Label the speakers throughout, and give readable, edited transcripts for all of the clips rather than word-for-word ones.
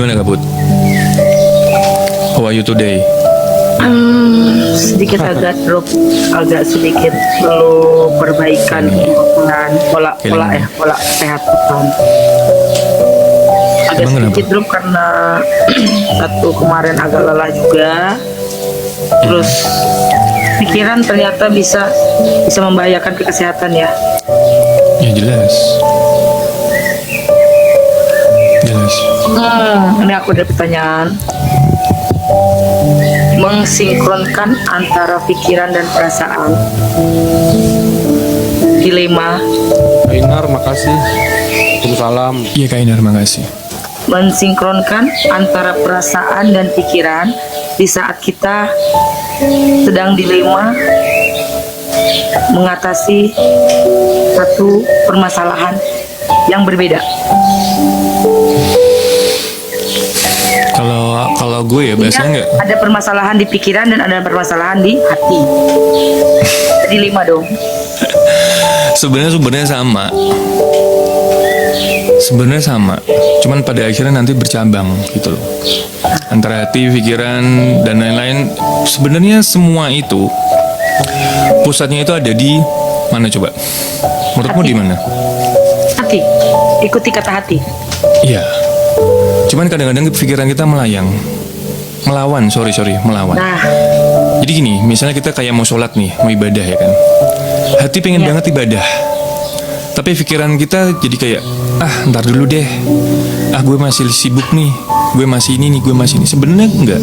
Speaker 1: Gimana Kabut? How are you today?
Speaker 2: Sedikit agak drop, agak sedikit perlu perbaikan dengan pola sehat makan. Agak
Speaker 1: Emang
Speaker 2: sedikit
Speaker 1: kenapa?
Speaker 2: drop karena satu kemarin agak lelah juga. Terus pikiran ternyata bisa membahayakan ke kesehatan ya.
Speaker 1: Ya jelas. Jelas.
Speaker 2: Ini aku ada pertanyaan. Mensinkronkan antara pikiran dan perasaan. Dilema.
Speaker 3: Ainar, makasih. Waalaikumsalam.
Speaker 1: Iya Kak Inar, makasih.
Speaker 2: Mensinkronkan antara perasaan dan pikiran di saat kita sedang dilema mengatasi satu permasalahan yang berbeda.
Speaker 1: Kalau gue ya biasanya nggak.
Speaker 2: Ada permasalahan di pikiran dan ada permasalahan di hati. Dilema dong.
Speaker 1: Sebenarnya sama. Sebenarnya sama. Cuman pada akhirnya nanti bercabang gitu loh. Antara hati, pikiran dan lain-lain. Sebenarnya semua itu pusatnya itu ada di mana coba? Menurutmu
Speaker 2: Hati.
Speaker 1: di mana?
Speaker 2: Hati. Ikuti kata hati.
Speaker 1: Iya. Cuman kadang-kadang pikiran kita melawan.
Speaker 2: Nah,
Speaker 1: Jadi gini, misalnya kita kayak mau sholat nih, mau ibadah ya kan. Hati pengen
Speaker 2: Iya.
Speaker 1: banget ibadah. Tapi pikiran kita jadi kayak, ntar dulu deh. Gue masih sibuk nih. Gue masih ini nih, gue masih ini. Sebenarnya enggak.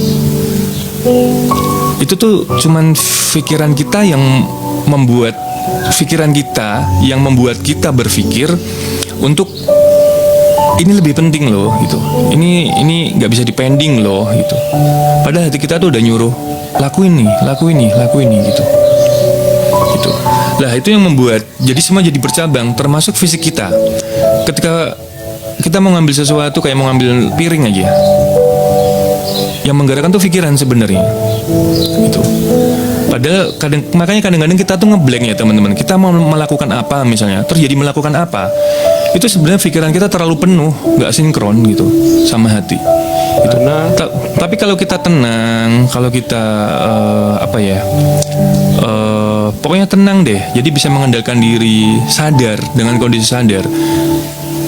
Speaker 1: Itu tuh cuman pikiran kita yang membuat kita berpikir untuk ini lebih penting loh gitu. Ini nggak bisa dipending loh gitu. Padahal hati kita tuh udah nyuruh lakuin nih gitu. Gitu. Lah itu yang membuat jadi semua jadi bercabang, termasuk fisik kita. Ketika kita mau ngambil sesuatu kayak mau ngambil piring aja, yang menggerakkan tuh pikiran sebenarnya. Gitu. Padahal makanya kadang-kadang kita tuh ngeblank ya teman-teman. Kita mau melakukan apa misalnya, terus jadi melakukan apa. Itu sebenarnya pikiran kita terlalu penuh, nggak sinkron gitu sama hati. Gitu. Tapi kalau kita tenang, kalau kita pokoknya tenang deh. Jadi bisa mengandalkan diri, sadar dengan kondisi sadar.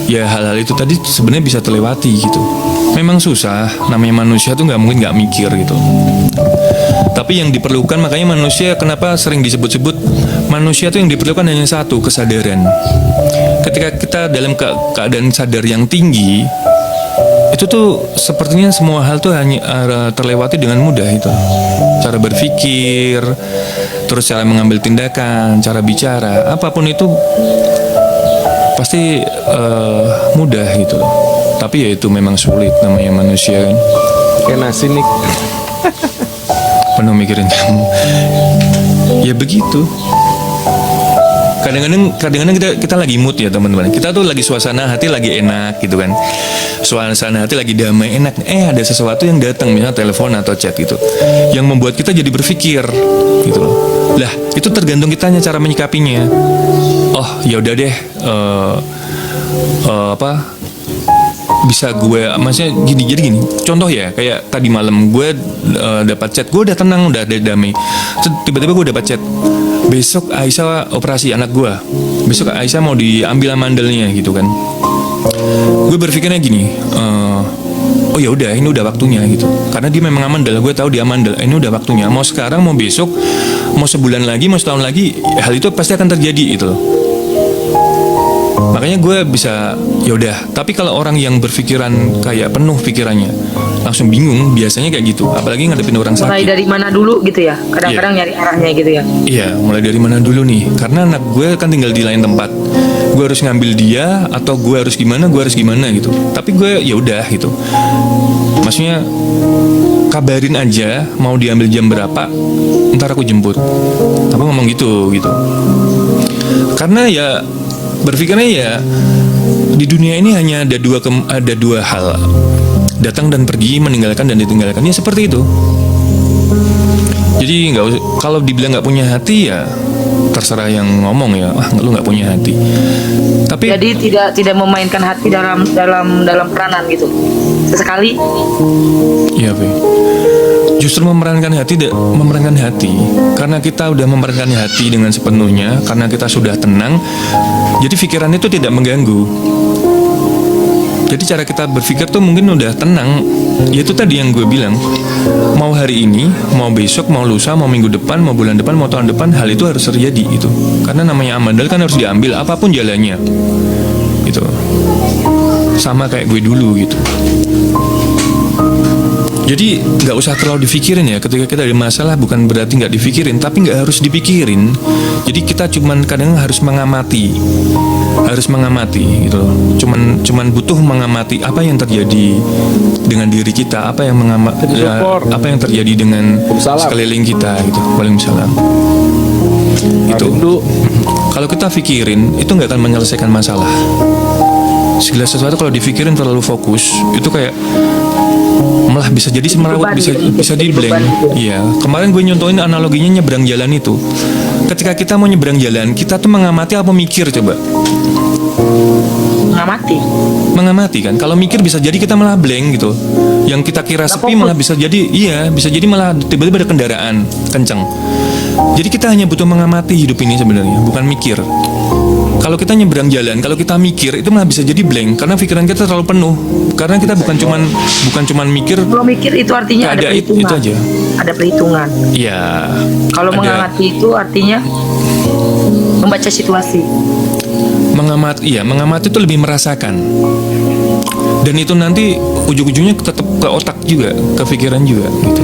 Speaker 1: Ya hal-hal itu tadi sebenarnya bisa terlewati gitu. Memang susah, namanya manusia tuh nggak mungkin nggak mikir gitu. Tapi yang diperlukan, makanya manusia kenapa sering disebut-sebut manusia tuh yang diperlukan hanya satu, kesadaran. Ketika kita dalam keadaan sadar yang tinggi, itu tuh sepertinya semua hal tuh hanya terlewati dengan mudah itu. Cara berpikir, terus cara mengambil tindakan, cara bicara, apapun itu pasti mudah gitu loh. Tapi ya itu memang sulit, namanya manusia kan.
Speaker 3: Kayak nasi nih.
Speaker 1: Penuh mikirin kamu. Ya begitu. Kadang-kadang kita lagi mood ya teman-teman. Kita tuh lagi suasana hati lagi enak gitu kan. Suasana hati lagi damai enak. Ada sesuatu yang datang misalnya telepon atau chat gitu, yang membuat kita jadi berpikir gitu loh. Lah itu tergantung kitanya cara menyikapinya. Oh ya udah deh. Bisa gue maksudnya gini contoh ya, kayak tadi malam gue dapat chat, gue udah tenang, udah damai. Tiba-tiba gue dapat chat, besok Aisyah operasi anak gue, besok Aisyah mau diambil amandelnya gitu kan. Gue berpikirnya gini, oh ya udah ini udah waktunya gitu, karena dia memang amandel, gue tahu dia amandel, ini udah waktunya, mau sekarang mau besok mau sebulan lagi mau setahun lagi, hal itu pasti akan terjadi gitu loh. Makanya gue bisa ya udah. Tapi kalau orang yang berpikiran kayak penuh pikirannya, langsung bingung, biasanya kayak gitu. Apalagi ngadepin orang sakit.
Speaker 2: mulai dari mana dulu gitu ya? Kadang-kadang nyari arahnya gitu ya.
Speaker 1: Iya, mulai dari mana dulu nih? Karena anak gue kan tinggal di lain tempat. Gue harus ngambil dia atau gue harus gimana gitu. Tapi gue ya udah gitu. Maksudnya kabarin aja mau diambil jam berapa, ntar aku jemput. Aku ngomong gitu. Karena ya berpikirnya ya di dunia ini hanya ada dua hal, datang dan pergi, meninggalkan dan ditinggalkan, ya seperti itu. Jadi nggak usah, kalau dibilang nggak punya hati ya terserah yang ngomong ya, wah lu nggak punya hati. Tapi
Speaker 2: Jadi tidak memainkan hati dalam peranan gitu. Sesekali
Speaker 1: iya, Be. Justru memerankan hati karena kita udah memerankan hati dengan sepenuhnya, karena kita sudah tenang, jadi pikiran itu tidak mengganggu. Jadi cara kita berpikir tuh mungkin udah tenang. Yaitu tadi yang gue bilang, mau hari ini, mau besok, mau lusa, mau minggu depan, mau bulan depan, mau tahun depan, hal itu harus terjadi itu. Karena namanya amadal kan harus diambil apapun jalannya. Gitu. Sama kayak gue dulu gitu. Jadi nggak usah terlalu dipikirin ya. Ketika kita ada masalah bukan berarti nggak dipikirin, tapi nggak harus dipikirin. Jadi kita cuman kadang harus mengamati gitu. Cuman butuh mengamati apa yang terjadi dengan diri kita, apa yang apa yang terjadi dengan sekeliling kita gitu. Waalaikumsalam. Itu. Kalau kita pikirin itu nggak akan menyelesaikan masalah. Segala sesuatu kalau dipikirin terlalu fokus itu kayak malah bisa jadi semerawut, bisa di blank. Iya, kemarin gue nyontohin analoginya nyebrang jalan itu. Ketika kita mau nyebrang jalan, kita tuh mengamati apa mikir coba? Mengamati kan. Kalau mikir bisa jadi kita malah blank gitu. Yang kita kira sepi malah bisa jadi malah tiba-tiba ada kendaraan kenceng. Jadi kita hanya butuh mengamati hidup ini sebenarnya, bukan mikir. Kalau kita nyebrang jalan, kalau kita mikir itu malah bisa jadi blank karena pikiran kita terlalu penuh. Karena kita bukan cuman mikir.
Speaker 2: Kalau mikir itu artinya ada perhitungan.
Speaker 1: Itu aja.
Speaker 2: Ada perhitungan.
Speaker 1: Iya.
Speaker 2: Kalau mengamati itu artinya membaca situasi.
Speaker 1: Mengamati itu lebih merasakan. Dan itu nanti ujung-ujungnya tetap ke otak juga, ke pikiran juga gitu.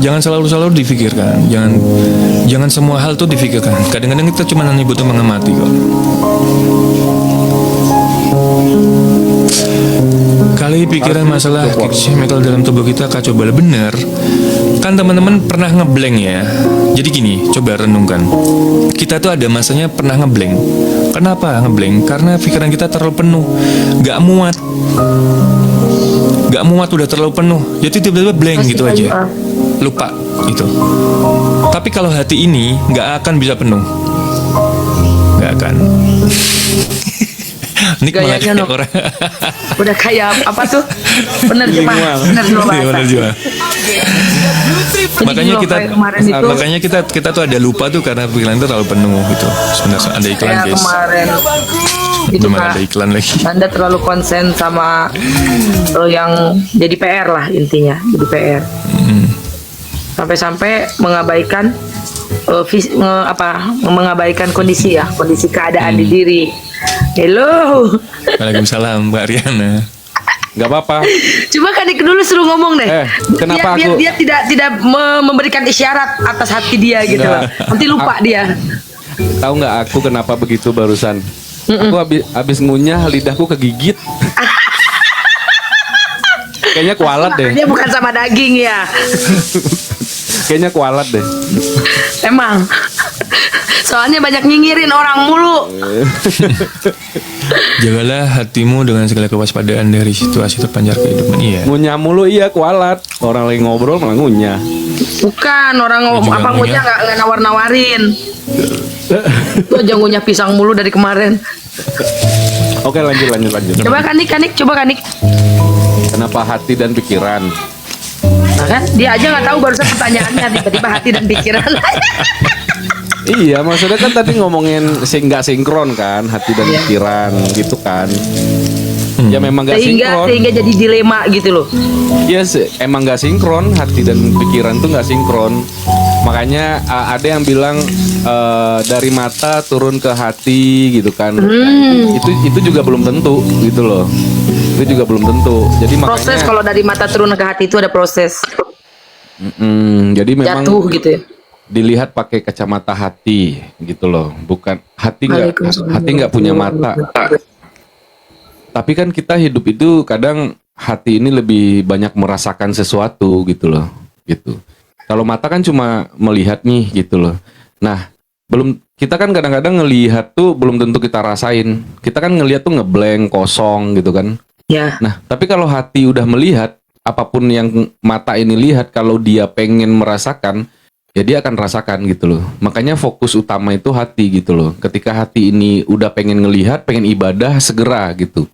Speaker 1: Jangan selalu difikirkan. Jangan semua hal tuh difikirkan. Kadang-kadang kita cuma hanya butuh mengamati kok. Kali pikiran masalah chemical dalam tubuh kita kacau bala bener. Kan teman-teman pernah ngeblank ya. Jadi gini, coba renungkan. Kita tuh ada masanya pernah ngeblank. Kenapa ngeblank? Karena pikiran kita terlalu penuh, gak muat, udah terlalu penuh. Jadi tiba-tiba blank gitu aja, lupa gitu. Tapi kalau hati ini gak akan bisa penuh, gak akan. Ini
Speaker 2: gayanya
Speaker 1: orang.
Speaker 2: Udah kayak apa tuh? Penerjemah bahasa.
Speaker 1: Makanya kita tuh ada lupa tuh karena pikiran itu terlalu penuh gitu. Sebenarnya ada iklan guys.
Speaker 2: Kemarin itu
Speaker 1: Kak, ada iklan lagi.
Speaker 2: Anda terlalu konsen sama yang jadi PR lah intinya, jadi PR. Sampai-sampai mengabaikan mengabaikan kondisi keadaan di diri. Hello.
Speaker 1: Waalaikumsalam Mbak Riana.
Speaker 3: Gak apa-apa.
Speaker 2: Coba Kanik dulu suruh ngomong deh.
Speaker 3: Kenapa
Speaker 2: dia tidak memberikan isyarat atas hati dia gitu. Nanti lupa dia.
Speaker 3: Tahu nggak aku kenapa begitu barusan? Aku habis ngunyah lidahku kegigit. Kayaknya kualat deh.
Speaker 2: Dia bukan sama daging ya.
Speaker 3: Kayaknya kualat deh.
Speaker 2: Emang. Soalnya banyak nyinyirin orang mulu.
Speaker 1: Jagalah hatimu dengan segala kewaspadaan dari situasi terpancar kehidupan. Iya.
Speaker 3: Ngunyah mulu, iya kualat. Orang lagi ngobrol malah ngunyah.
Speaker 2: Bukan orang ngunyah nggak nawar-nawarin. Itu aja ngunyah pisang mulu dari kemarin.
Speaker 3: Oke, lanjut.
Speaker 2: Coba Kanik.
Speaker 3: Kenapa hati dan pikiran?
Speaker 2: Nah kan dia aja nggak tahu barusan pertanyaannya tiba-tiba hati dan pikiran.
Speaker 3: Iya, maksudnya kan tadi ngomongin nggak sinkron kan, hati dan pikiran gitu kan. Ya memang nggak sinkron.
Speaker 2: Sehingga jadi dilema gitu loh.
Speaker 3: Yes, emang nggak sinkron, hati dan pikiran tuh nggak sinkron. Makanya ada yang bilang dari mata turun ke hati gitu kan. Itu juga belum tentu gitu loh. Itu juga belum tentu. Jadi
Speaker 2: proses
Speaker 3: makanya,
Speaker 2: kalau dari mata turun ke hati itu ada proses.
Speaker 3: Jadi memang
Speaker 2: jatuh gitu ya.
Speaker 3: Dilihat pakai kacamata hati gitu loh, bukan hati nggak punya mata. Tapi kan kita hidup itu kadang hati ini lebih banyak merasakan sesuatu gitu loh, gitu. Kalau mata kan cuma melihat nih gitu loh. Nah, kita kan kadang-kadang ngelihat tuh belum tentu kita rasain. Kita kan ngelihat tuh ngeblank, kosong gitu kan.
Speaker 2: Ya.
Speaker 3: Nah, tapi kalau hati udah melihat, apapun yang mata ini lihat, kalau dia pengen merasakan, ya dia akan rasakan gitu loh. Makanya fokus utama itu hati gitu loh. Ketika hati ini udah pengen ngelihat, pengen ibadah, segera gitu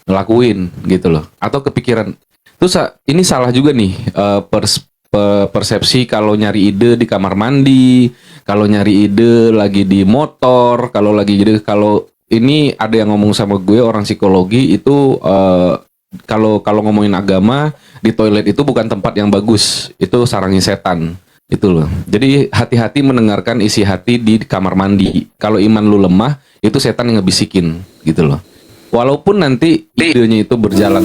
Speaker 3: ngelakuin gitu loh. Atau kepikiran. Terus ini salah juga nih persepsi kalau nyari ide di kamar mandi, kalau nyari ide lagi di motor, kalau ini ada yang ngomong sama gue orang psikologi itu kalau ngomongin agama, di toilet itu bukan tempat yang bagus, itu sarangnya setan. Itu loh. Jadi hati-hati mendengarkan isi hati di kamar mandi. Kalau iman lu lemah, itu setan yang ngebisikin gitu loh. Walaupun nanti idenya itu berjalan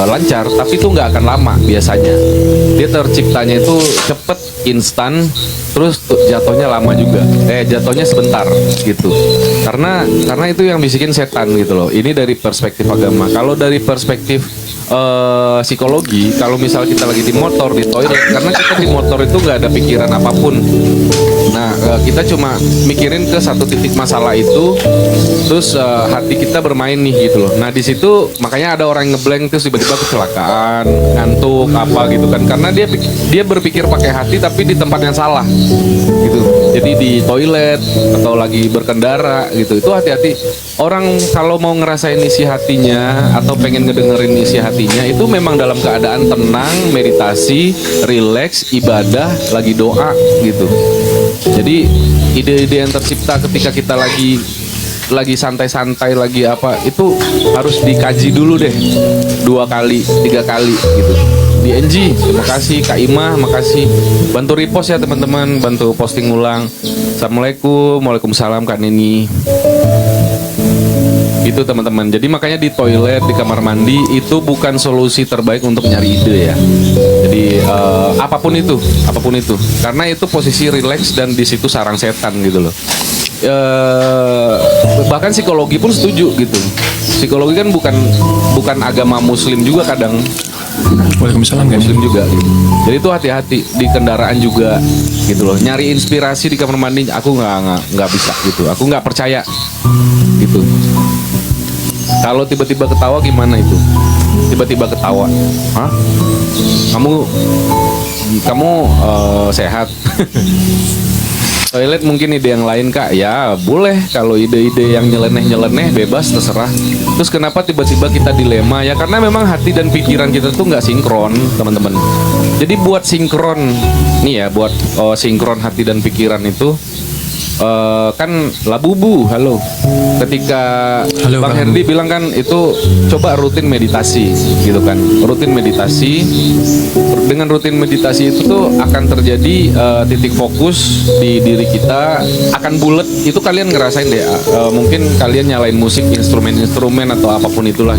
Speaker 3: lancar, tapi itu nggak akan lama biasanya. Dia terciptanya itu cepet, instan, terus jatuhnya lama juga. Jatuhnya sebentar gitu. Karena itu yang bisikin setan gitu loh. Ini dari perspektif agama. Kalau dari perspektif psikologi, kalau misal kita lagi di motor, di toilet, karena kita di motor itu nggak ada pikiran apapun. Nah, kita cuma mikirin ke satu titik masalah itu, terus hati kita bermain nih gitu loh. Nah, di situ makanya ada orang yang ngeblank terus tiba-tiba kecelakaan, ngantuk apa gitu kan, karena dia berpikir pakai hati tapi di tempat yang salah gitu. Jadi di toilet atau lagi berkendara gitu. Itu hati-hati. Orang kalau mau ngerasain isi hatinya atau pengen ngedengerin isi hatinya, itu memang dalam keadaan tenang, meditasi, rileks, ibadah, lagi doa gitu. Jadi ide-ide yang tercipta ketika kita lagi santai-santai, lagi apa, itu harus dikaji dulu deh 2 kali, 3 kali gitu. Di NG, terima kasih. Kak Ima, makasih. Bantu repost ya teman-teman, bantu posting ulang. Assalamualaikum, waalaikumsalam Kak Neni. Itu teman-teman. Jadi makanya di toilet, di kamar mandi itu bukan solusi terbaik untuk nyari ide ya. Jadi apapun itu, karena itu posisi relax dan di situ sarang setan gitu loh. Bahkan psikologi pun setuju gitu. Psikologi kan bukan agama Muslim juga kadang.
Speaker 1: Waalaikumsalam
Speaker 3: Muslim juga gitu. Jadi itu hati-hati di kendaraan juga gitu loh. Nyari inspirasi di kamar mandi aku nggak bisa gitu. Aku nggak percaya gitu. Kalau tiba-tiba ketawa gimana itu? Tiba-tiba ketawa, hah? Kamu sehat? Toilet mungkin ide yang lain Kak? Ya boleh, kalau ide-ide yang nyeleneh-nyeleneh bebas terserah. Terus kenapa tiba-tiba kita dilema? Ya karena memang hati dan pikiran kita tuh nggak sinkron teman-teman. Jadi buat sinkron, nih ya buat sinkron hati dan pikiran itu kan Labubu, halo. Ketika
Speaker 1: Halo,
Speaker 3: Bang Herdi bilang kan itu coba rutin meditasi gitu kan. Rutin meditasi. Dengan rutin meditasi itu tuh akan terjadi titik fokus di diri kita akan bulat. Itu kalian ngerasain deh. Mungkin kalian nyalain musik, instrumen atau apapun itulah.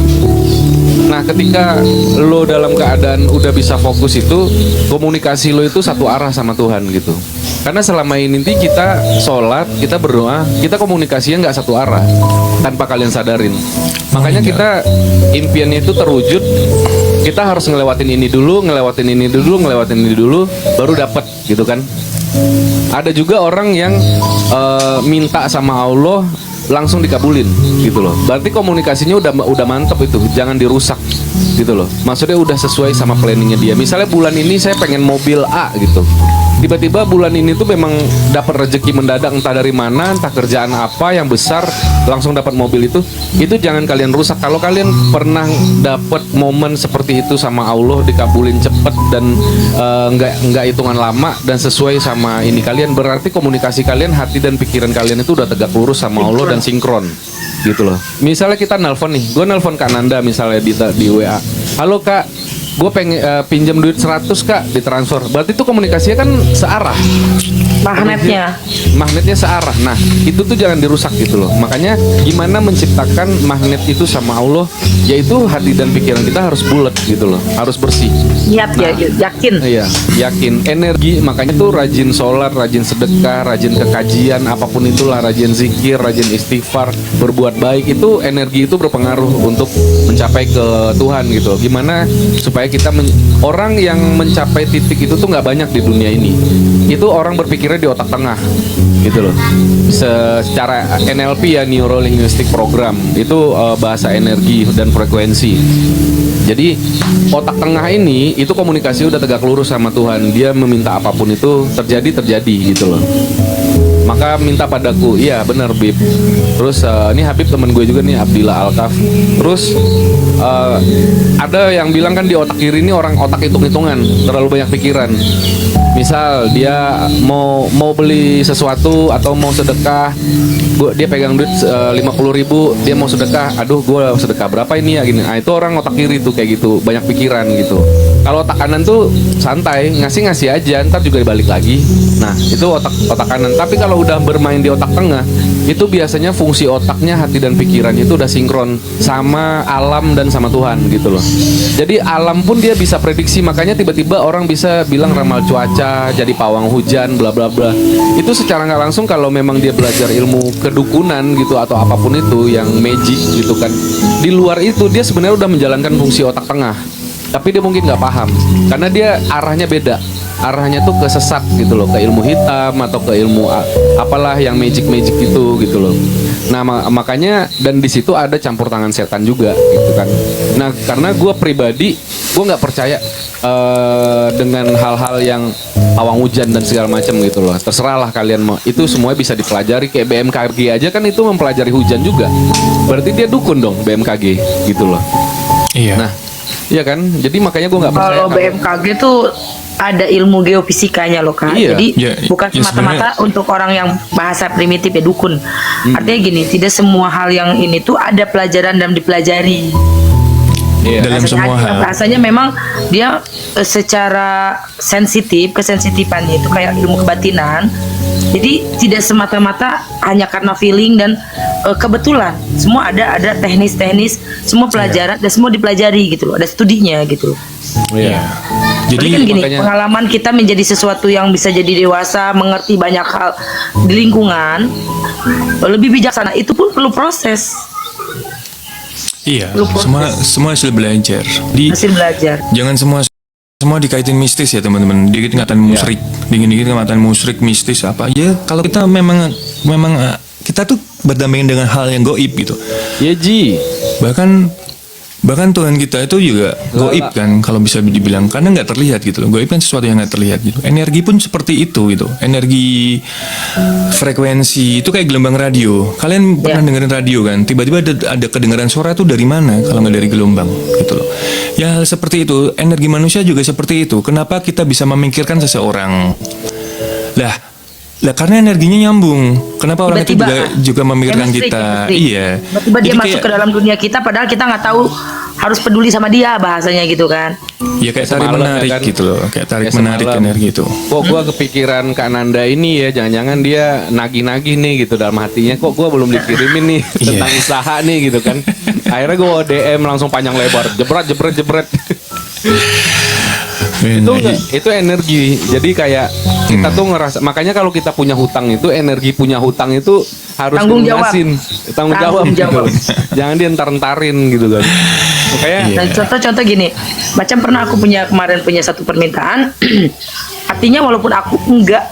Speaker 3: Nah, ketika lo dalam keadaan udah bisa fokus itu, komunikasi lo itu satu arah sama Tuhan gitu. Karena selama ini kita sholat, kita berdoa, kita komunikasinya nggak satu arah tanpa kalian sadarin. Makanya kita impiannya itu terwujud. Kita harus ngelewatin ini dulu, baru dapat gitu kan. Ada juga orang yang minta sama Allah langsung dikabulin gitu loh. Berarti komunikasinya udah mantep itu, jangan dirusak gitu loh. Maksudnya udah sesuai sama planningnya dia. Misalnya bulan ini saya pengen mobil A gitu. Tiba-tiba bulan ini tuh memang dapat rezeki mendadak entah dari mana, entah kerjaan apa yang besar langsung dapat mobil itu jangan kalian rusak. Kalau kalian pernah dapat momen seperti itu sama Allah, dikabulin cepet dan nggak hitungan lama dan sesuai sama ini kalian, berarti komunikasi kalian, hati dan pikiran kalian itu udah tegak lurus sama Allah dan sinkron gitu loh. Misalnya kita nelpon nih, gue nelpon Kak Nanda misalnya di WA, halo Kak, gue pengen pinjam duit 100 Kak, ditransfer. Berarti itu komunikasinya kan searah. Magnetnya searah. Nah, itu tuh jangan dirusak gitu loh. Makanya gimana menciptakan magnet itu sama Allah, yaitu hati dan pikiran kita harus bulat gitu loh, harus bersih.
Speaker 2: Niat ya, yakin.
Speaker 3: Iya, yakin. Energi, makanya tuh rajin sholat, rajin sedekah, rajin kekajian, apapun itulah, rajin zikir, rajin istighfar, berbuat baik, itu energi itu berpengaruh untuk mencapai ke Tuhan gitu. Gimana supaya kita orang yang mencapai titik itu tuh nggak banyak di dunia ini. Itu orang berpikirnya di otak tengah gitu loh. Secara NLP ya, Neuro Linguistic Program, itu bahasa energi dan frekuensi. Jadi otak tengah ini itu komunikasi udah tegak lurus sama Tuhan. Dia meminta apapun itu terjadi gitu loh. Maka minta padaku, iya benar Bib. Terus ini Habib teman gue juga nih, Abdillah Alkaf. Terus ada yang bilang kan di otak kiri ini orang otak hitung-hitungan, terlalu banyak pikiran. Misal dia mau beli sesuatu atau mau sedekah, dia pegang duit 50.000, dia mau sedekah, aduh gue sedekah berapa ini ya gini. Nah itu orang otak kiri tuh kayak gitu, banyak pikiran gitu. Kalau otak kanan tuh santai, ngasih aja, ntar juga dibalik lagi. Nah itu otak kanan. Tapi kalau udah bermain di otak tengah, itu biasanya fungsi otaknya, hati dan pikiran itu udah sinkron sama alam dan sama Tuhan gitu loh. Jadi alam pun dia bisa prediksi, makanya tiba-tiba orang bisa bilang ramal cuaca, jadi pawang hujan, bla bla bla. Itu secara nggak langsung kalau memang dia belajar ilmu kedukunan gitu atau apapun itu yang magic gitu kan. Di luar itu dia sebenarnya udah menjalankan fungsi otak tengah. Tapi dia mungkin nggak paham karena dia arahnya beda, arahnya tuh ke sesat gitu loh, ke ilmu hitam atau ke ilmu apalah yang magic gitu loh. Nah makanya dan di situ ada campur tangan setan juga gitu kan. Nah karena gue pribadi gue nggak percaya dengan hal-hal yang pawang hujan dan segala macam gitu loh. Terserah lah kalian mau, itu semua bisa dipelajari. Kayak BMKG aja kan itu mempelajari hujan juga, berarti dia dukun dong BMKG gitu loh.
Speaker 1: Iya.
Speaker 3: Nah iya kan, jadi makanya gue nggak percaya.
Speaker 2: Kalau BMKG tuh ada ilmu geofisikanya loh Kak.
Speaker 3: Iya.
Speaker 2: Jadi
Speaker 1: Iya,
Speaker 2: bukan
Speaker 1: iya,
Speaker 2: semata-mata untuk orang yang bahasa primitif ya dukun. Artinya gini, tidak semua hal yang ini tuh ada pelajaran dan dipelajari.
Speaker 3: Iya.
Speaker 1: Dalam semua hal.
Speaker 2: Rasanya memang dia secara sensitif, kesensitifannya itu kayak ilmu kebatinan. Jadi tidak semata-mata hanya karena feeling dan kebetulan. Semua ada teknis-teknis, semua pelajaran dan semua dipelajari gitu loh. Ada studinya gitu loh.
Speaker 3: Iya.
Speaker 1: Jadi
Speaker 2: Jadi kan gini,
Speaker 3: makanya-
Speaker 2: pengalaman kita menjadi sesuatu yang bisa jadi dewasa, mengerti banyak hal di lingkungan, lebih bijaksana itu pun perlu proses,
Speaker 1: iya,
Speaker 2: Lu proses.
Speaker 1: semua hasil belajar. Di
Speaker 2: hasil belajar.
Speaker 1: jangan semua dikaitin mistis ya teman-teman. Dikit ngatain musyrik, dingin-dingin ngatain musyrik, mistis apa. Ya kalau kita memang kita tuh berdampingan dengan hal yang goib gitu.
Speaker 3: Ya Ji.
Speaker 1: Bahkan Tuhan kita itu juga goib kan, kalau bisa dibilang, karena nggak terlihat gitu loh. Goib kan sesuatu yang nggak terlihat gitu. Energi pun seperti itu gitu. Energi frekuensi itu kayak gelombang radio. Kalian pernah dengerin radio kan? Tiba-tiba ada kedengaran suara itu dari mana? Kalau nggak dari gelombang gitu loh. Ya hal seperti itu. Energi manusia juga seperti itu. Kenapa kita bisa memikirkan seseorang? Lah karena energinya nyambung. Kenapa orang
Speaker 2: Tiba-tiba,
Speaker 1: itu juga memikirkan
Speaker 2: chemistry,
Speaker 1: kita?
Speaker 2: chemistry.
Speaker 1: Iya.
Speaker 2: Tiba-tiba dia
Speaker 1: Jadi
Speaker 2: masuk
Speaker 1: kayak-
Speaker 2: ke dalam dunia kita, padahal kita nggak tahu harus peduli sama dia, bahasanya gitu kan.
Speaker 1: Ya kayak tarik
Speaker 3: Semalam,
Speaker 1: menarik
Speaker 3: ya kan?
Speaker 1: gitu loh, kayak tarik
Speaker 3: Kayak
Speaker 1: menarik
Speaker 3: semalam.
Speaker 1: energi itu.
Speaker 3: Kok gue kepikiran Kak Nanda ini ya, jangan-jangan dia nagih-nagih nih gitu dalam hatinya. Kok gue belum dikirimin nih tentang usaha nih gitu kan. Akhirnya gue DM langsung panjang lebar, jebret. Itu energi. Jadi kayak kita tuh ngerasa, makanya kalau kita punya hutang itu, energi punya hutang itu harus
Speaker 2: Tanggung jawab.
Speaker 3: dilunasin. Tanggung jawab
Speaker 2: Tanggung
Speaker 3: gitu.
Speaker 2: jawab.
Speaker 3: Jangan dientar-entarin gitu kan. Makanya
Speaker 1: Iya.
Speaker 2: Dan contoh-contoh gini, macam pernah aku kemarin punya satu permintaan, artinya walaupun aku enggak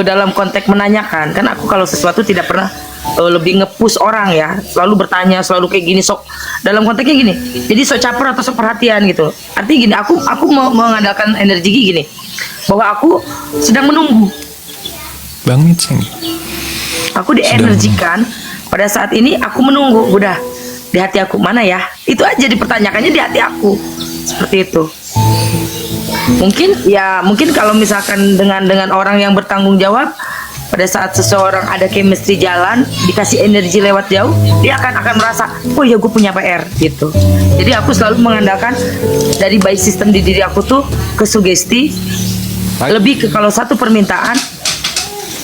Speaker 2: dalam konteks menanyakan, kan aku kalau sesuatu tidak pernah lebih nge-push orang ya, selalu bertanya, selalu kayak gini, sok dalam konteksnya gini, jadi sok caper atau sok perhatian gitu. Artinya gini, aku mau mengandalkan energi gini, bahwa aku sedang menunggu,
Speaker 1: Bang Mitseng.
Speaker 2: aku dienergikan pada saat ini, aku menunggu, udah di hati aku mana ya, itu aja dipertanyakannya di hati aku, seperti itu. Mungkin kalau misalkan dengan orang yang bertanggung jawab, pada saat seseorang ada chemistry jalan, dikasih energi lewat jauh, dia akan merasa, oh ya gue punya PR gitu. Jadi aku selalu mengandalkan dari by system di diri aku tuh ke sugesti, lebih ke kalau satu permintaan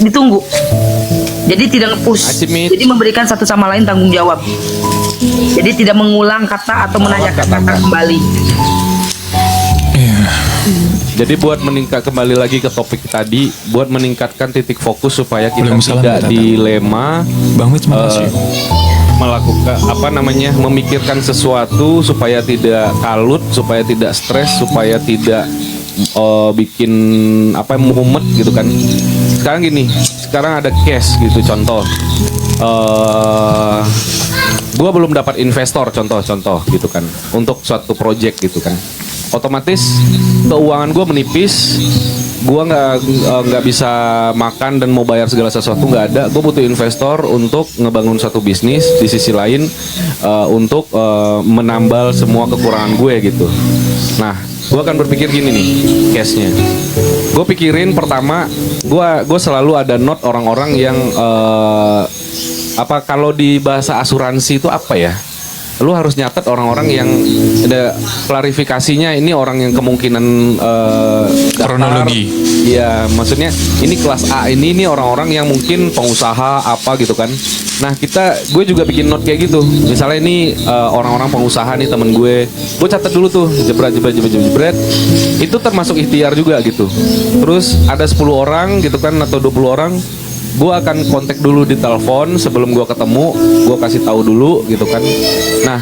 Speaker 2: ditunggu. Jadi tidak nge-push,
Speaker 3: Acimit.
Speaker 2: jadi memberikan satu sama lain tanggung jawab. Jadi tidak mengulang kata atau menanyakan kata kembali.
Speaker 1: Iya.
Speaker 3: jadi buat kembali lagi ke topik tadi, buat meningkatkan titik fokus supaya kita
Speaker 1: Belum salam
Speaker 3: tidak
Speaker 1: ya, Tata.
Speaker 3: dilema
Speaker 1: Bang Mits makasih.
Speaker 3: melakukan memikirkan sesuatu supaya tidak kalut, supaya tidak stres, supaya tidak bikin mumet gitu kan. Sekarang gini, sekarang ada case gitu, contoh gue belum dapat investor contoh gitu kan untuk suatu project gitu kan, otomatis keuangan gue menipis, gue nggak bisa makan dan mau bayar segala sesuatu nggak ada. Gue butuh investor untuk ngebangun satu bisnis di sisi lain, untuk menambal semua kekurangan gue gitu. Nah, gue akan berpikir gini nih case-nya. Gue pikirin pertama, gue selalu ada note orang-orang yang apa kalau di bahasa asuransi itu apa ya? Lu harus nyatet orang-orang yang ada klarifikasinya, ini orang yang kemungkinan
Speaker 1: Kronologi.
Speaker 3: Iya, maksudnya ini kelas A, ini orang-orang yang mungkin pengusaha apa gitu kan. Nah, gue juga bikin note kayak gitu. Misalnya ini orang-orang pengusaha nih temen gue catat dulu tuh, jebret. Itu termasuk ikhtiar juga gitu. Terus ada 10 orang gitu kan atau 20 orang, gue akan kontak dulu di telepon sebelum gue ketemu, gue kasih tahu dulu gitu kan. Nah,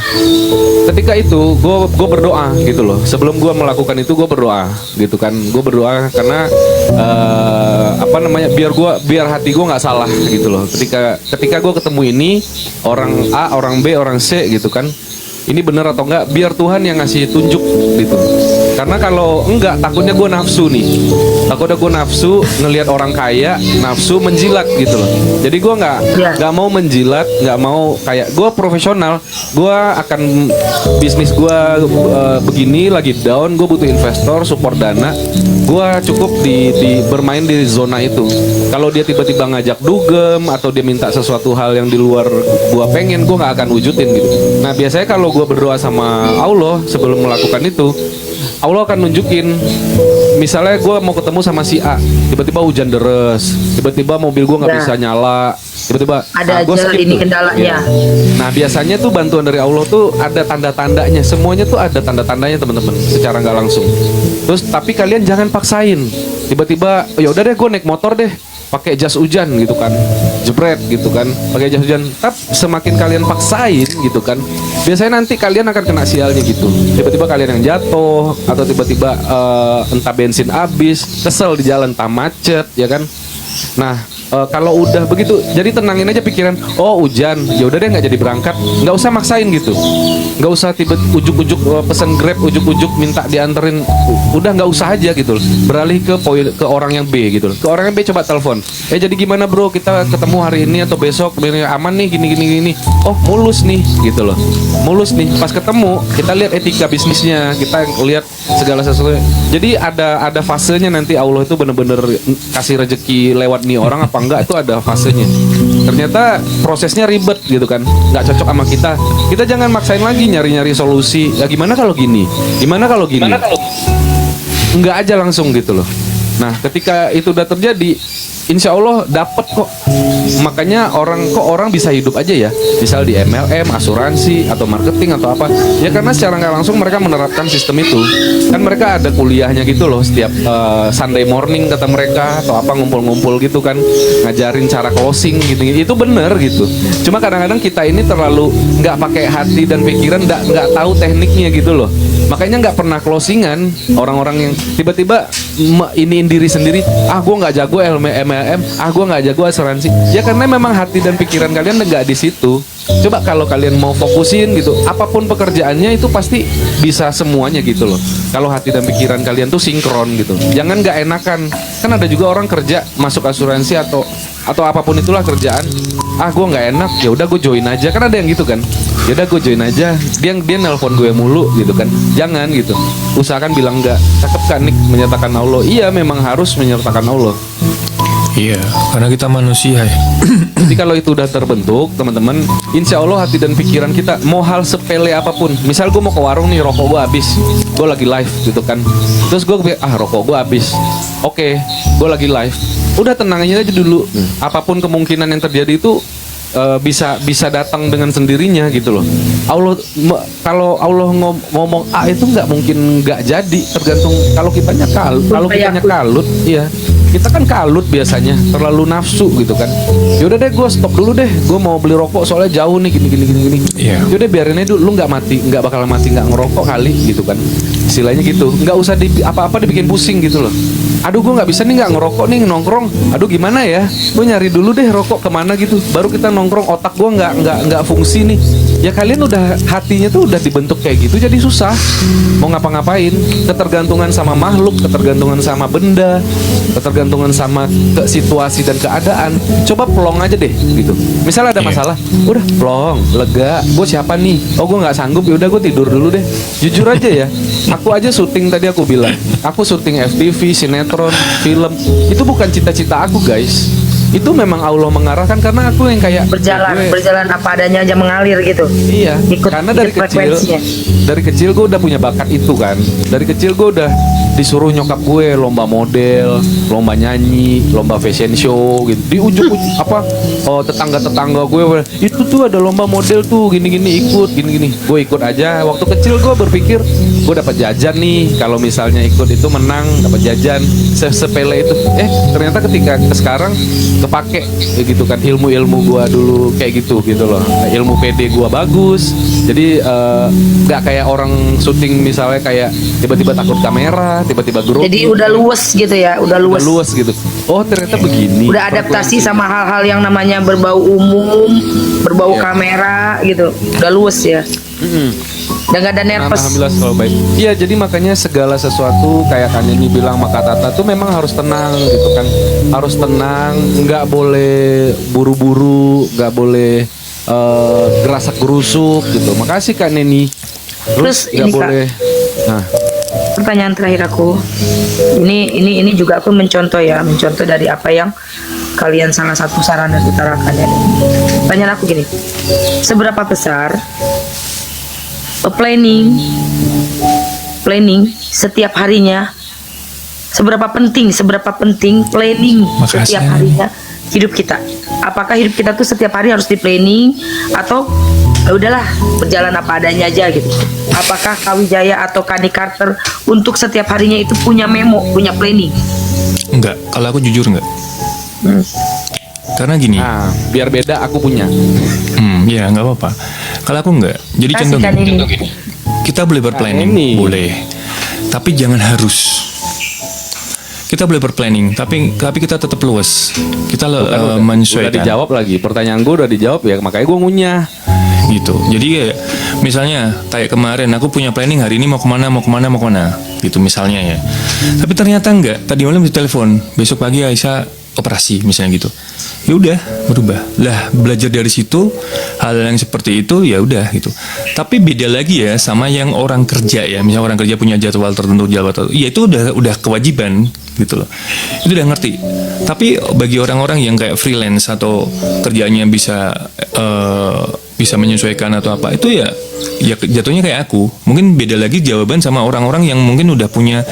Speaker 3: ketika itu gue berdoa gitu loh. Sebelum gue melakukan itu gue berdoa gitu kan. Gue berdoa karena biar hati gue nggak salah gitu loh. Ketika gue ketemu ini orang A, orang B, orang C gitu kan. Ini bener atau enggak, biar Tuhan yang ngasih tunjuk gitu. Karena kalau enggak, takutnya gue nafsu nih. Takutnya gue nafsu ngelihat orang kaya, nafsu menjilat gitu loh. Jadi gue nggak mau menjilat, nggak mau kayak gue profesional. Gue akan bisnis gue begini lagi down, gue butuh investor, support dana. Gue cukup di bermain di zona itu. Kalau dia tiba-tiba ngajak dugem atau dia minta sesuatu hal yang di luar gue pengen, gue nggak akan wujudin gitu. Nah, biasanya kalau gue berdoa sama Allah sebelum melakukan itu, Allah akan nunjukin. Misalnya gue mau ketemu sama si A, tiba-tiba hujan deres, tiba-tiba mobil gue nggak bisa nyala, tiba-tiba
Speaker 2: ada
Speaker 3: gua
Speaker 2: aja
Speaker 3: skip
Speaker 2: ini
Speaker 3: tuh.
Speaker 2: kendalanya.
Speaker 3: Nah, biasanya tuh bantuan dari Allah tuh ada tanda-tandanya, semuanya tuh ada tanda-tandanya teman-teman, secara nggak langsung. Terus tapi kalian jangan paksain. Tiba-tiba, ya udah deh gue naik motor deh, pakai jas hujan gitu kan, jebret gitu kan, pakai jas hujan. Tapi semakin kalian paksain gitu kan, biasanya nanti kalian akan kena sialnya gitu. Tiba-tiba kalian yang jatuh atau tiba-tiba entah bensin habis, kesel di jalan, entah macet ya kan. Nah, kalau udah begitu, jadi tenangin aja pikiran. Oh, hujan, ya udah deh nggak jadi berangkat, nggak usah maksain gitu, nggak usah tiba ujuk-ujuk pesen Grab, ujuk-ujuk minta dianterin, udah nggak usah aja gitu. Beralih ke orang yang B gitu. Ke orang yang B coba telepon. Jadi gimana bro, kita ketemu hari ini atau besok, aman nih gini. Oh, mulus nih gitu loh, mulus nih. Pas ketemu kita lihat etika bisnisnya, kita lihat segala sesuatu. Jadi ada fasenya nanti Allah itu bener-bener kasih rezeki lewat nih orang apa enggak, itu ada fasenya. Ternyata prosesnya ribet gitu kan, nggak cocok sama kita. Kita jangan maksain lagi nyari-nyari solusi. Ya gimana kalau gini? Enggak aja langsung gitu loh. Nah, ketika itu udah terjadi, insya Allah dapet kok. Makanya orang bisa hidup aja ya, misal di MLM, asuransi atau marketing atau apa ya, karena secara nggak langsung mereka menerapkan sistem itu. Kan mereka ada kuliahnya gitu loh, setiap Sunday morning kata mereka atau apa, ngumpul-ngumpul gitu kan, ngajarin cara closing gitu. Itu bener gitu. Cuma kadang-kadang kita ini terlalu nggak pakai hati dan pikiran, nggak tahu tekniknya gitu loh. Makanya nggak pernah closingan orang-orang yang tiba-tiba iniin diri sendiri. Gue nggak jago MLM, gue nggak jago asuransi. Ya karena memang hati dan pikiran kalian nggak di situ. Coba kalau kalian mau fokusin gitu, apapun pekerjaannya itu pasti bisa semuanya gitu loh. Kalau hati dan pikiran kalian tuh sinkron gitu. Jangan nggak enakan. Kan ada juga orang kerja masuk asuransi atau apapun itulah kerjaan. Gue nggak enak, ya udah gue join aja. Kan ada yang gitu kan. Ya udah gue join aja. Dia nelpon gue mulu gitu kan. Jangan gitu. Usahakan bilang enggak. Cakep kan Nick menyertakan Allah. Iya, memang harus menyertakan Allah.
Speaker 1: Iya, karena kita manusia ya.
Speaker 3: Jadi kalau itu udah terbentuk, teman-teman, insya Allah hati dan pikiran kita, mau hal sepele apapun. Misal gue mau ke warung nih, rokok gue habis, gue lagi live gitu kan. Terus gue pikir, rokok gue habis. Oke, gue lagi live. Udah tenangin aja dulu. Apapun kemungkinan yang terjadi itu bisa datang dengan sendirinya gitu loh. Kalau Allah ngomong A itu nggak mungkin nggak jadi, tergantung kalau kitanya kalut, iya. Kita kan kalut biasanya, terlalu nafsu gitu kan. Yaudah deh, gue stop dulu deh. Gue mau beli rokok soalnya jauh nih, gini.
Speaker 1: Iya.
Speaker 3: Yaudah biarin aja dulu, lu nggak bakal mati nggak ngerokok kali gitu kan. Istilahnya gitu. Nggak usah apa-apa dibikin pusing gitu loh. Aduh, gue nggak bisa nih nggak ngerokok nih nongkrong. Aduh, gimana ya? Gue nyari dulu deh rokok kemana gitu. Baru kita nongkrong, otak gue nggak fungsi nih. Ya kalian udah hatinya tuh udah dibentuk kayak gitu, jadi susah mau ngapa-ngapain. Ketergantungan sama makhluk, ketergantungan sama benda, ketergantungan sama ke situasi dan keadaan. Coba plong aja deh gitu. Misalnya ada
Speaker 1: Iya.
Speaker 3: masalah, udah plong, lega. Gue siapa nih? Oh gue nggak sanggup, ya udah gue tidur dulu deh. Jujur aja ya. Aku aja syuting tadi aku bilang, aku syuting FTV, sinetron, film. Itu bukan cita-cita aku guys. Itu memang Allah mengarahkan karena aku yang kayak
Speaker 2: Berjalan apa adanya aja mengalir gitu.
Speaker 3: Iya,
Speaker 2: Ikut-
Speaker 3: karena
Speaker 2: ikut frekuensinya.
Speaker 3: dari kecil gue udah punya bakat itu kan. Dari kecil gue udah disuruh nyokap gue lomba model, lomba nyanyi, lomba fashion show gitu. Di ujung apa tetangga-tetangga gue itu tuh ada lomba model tuh gini-gini ikut gini-gini. Gue ikut aja. Waktu kecil gue berpikir gue dapat jajan nih kalau misalnya ikut itu menang dapat jajan. Sepele itu. Ternyata ketika sekarang kepake gitu kan ilmu-ilmu gua dulu kayak gitu loh. Ilmu PD gua bagus. Jadi nggak kayak orang syuting misalnya kayak tiba-tiba takut kamera, tiba-tiba grogi.
Speaker 2: Jadi udah luwes gitu ya, udah
Speaker 3: Udah
Speaker 2: luwes.
Speaker 3: luas gitu. Oh, ternyata begini.
Speaker 2: Udah adaptasi sama hal-hal yang namanya berbau umum, berbau
Speaker 3: Iya.
Speaker 2: kamera gitu. Udah luwes ya.
Speaker 3: Mm-mm.
Speaker 2: Udah gak ada nervous.
Speaker 3: Alhamdulillah selalu baik. Iya, jadi makanya segala sesuatu kayak Kak Neni bilang Maka Tata tuh memang harus tenang gitu kan. Harus tenang, nggak boleh buru-buru, nggak boleh gerasak gerusuk gitu. Makasih Kak Neni.
Speaker 2: Terus
Speaker 3: nggak
Speaker 2: ini, Kak.
Speaker 3: boleh. Nah,
Speaker 2: Pertanyaan terakhir aku. Ini juga aku mencontoh dari apa yang kalian salah satu saran dan utarakan ya. Pertanyaan aku gini. Seberapa besar planning setiap harinya, seberapa penting planning
Speaker 1: Makasih,
Speaker 2: setiap
Speaker 1: Nani.
Speaker 2: harinya hidup kita? Apakah hidup kita tuh setiap hari harus di planning atau ya udahlah berjalan apa adanya aja gitu? Apakah Kawijaya atau Kani Carter untuk setiap harinya itu punya memo, punya planning?
Speaker 1: Enggak, kalau aku jujur enggak. Karena gini,
Speaker 3: biar beda aku punya.
Speaker 1: ya nggak apa-apa. Kalau aku enggak. Jadi
Speaker 2: Kasih
Speaker 1: contoh
Speaker 2: kan
Speaker 1: gini,
Speaker 2: ini.
Speaker 1: kita boleh berplanning,
Speaker 3: ini.
Speaker 1: boleh. Tapi jangan harus. Kita boleh berplanning, tapi kita tetap luas. Kita
Speaker 3: Udah
Speaker 1: menyesuaikan.
Speaker 3: dijawab lagi. Pertanyaan gue udah dijawab ya, makanya gue ngunyah.
Speaker 1: Gitu. Jadi kayak misalnya kayak kemarin aku punya planning hari ini mau kemana gitu misalnya ya. Tapi ternyata enggak. Tadi malam ditelepon, besok pagi Aisyah operasi misalnya gitu. Ya udah berubah. Lah belajar dari situ hal yang seperti itu ya udah gitu. Tapi beda lagi ya sama yang orang kerja ya. Misalnya orang kerja punya jadwal tertentu. Ya itu udah kewajiban gitu loh. Itu udah ngerti. Tapi bagi orang-orang yang kayak freelance atau kerjanya bisa menyesuaikan atau apa itu ya jatuhnya kayak aku. Mungkin beda lagi jawaban sama orang-orang yang mungkin udah punya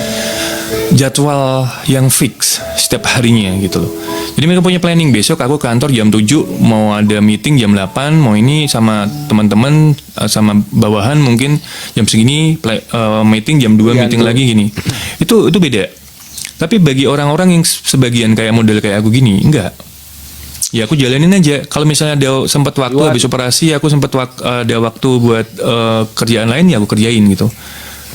Speaker 1: jadwal yang fix setiap harinya gitu loh. Jadi mereka punya planning besok aku kantor jam 7 mau ada meeting jam 8 mau ini sama teman-teman sama bawahan mungkin jam segini meeting jam 2 meeting lagi gini. Itu beda. Tapi bagi orang-orang yang sebagian kayak model kayak aku gini enggak. Ya aku jalanin aja. Kalau misalnya ada sempat waktu habis operasi, aku sempat ada waktu buat kerjaan lain ya aku kerjain gitu.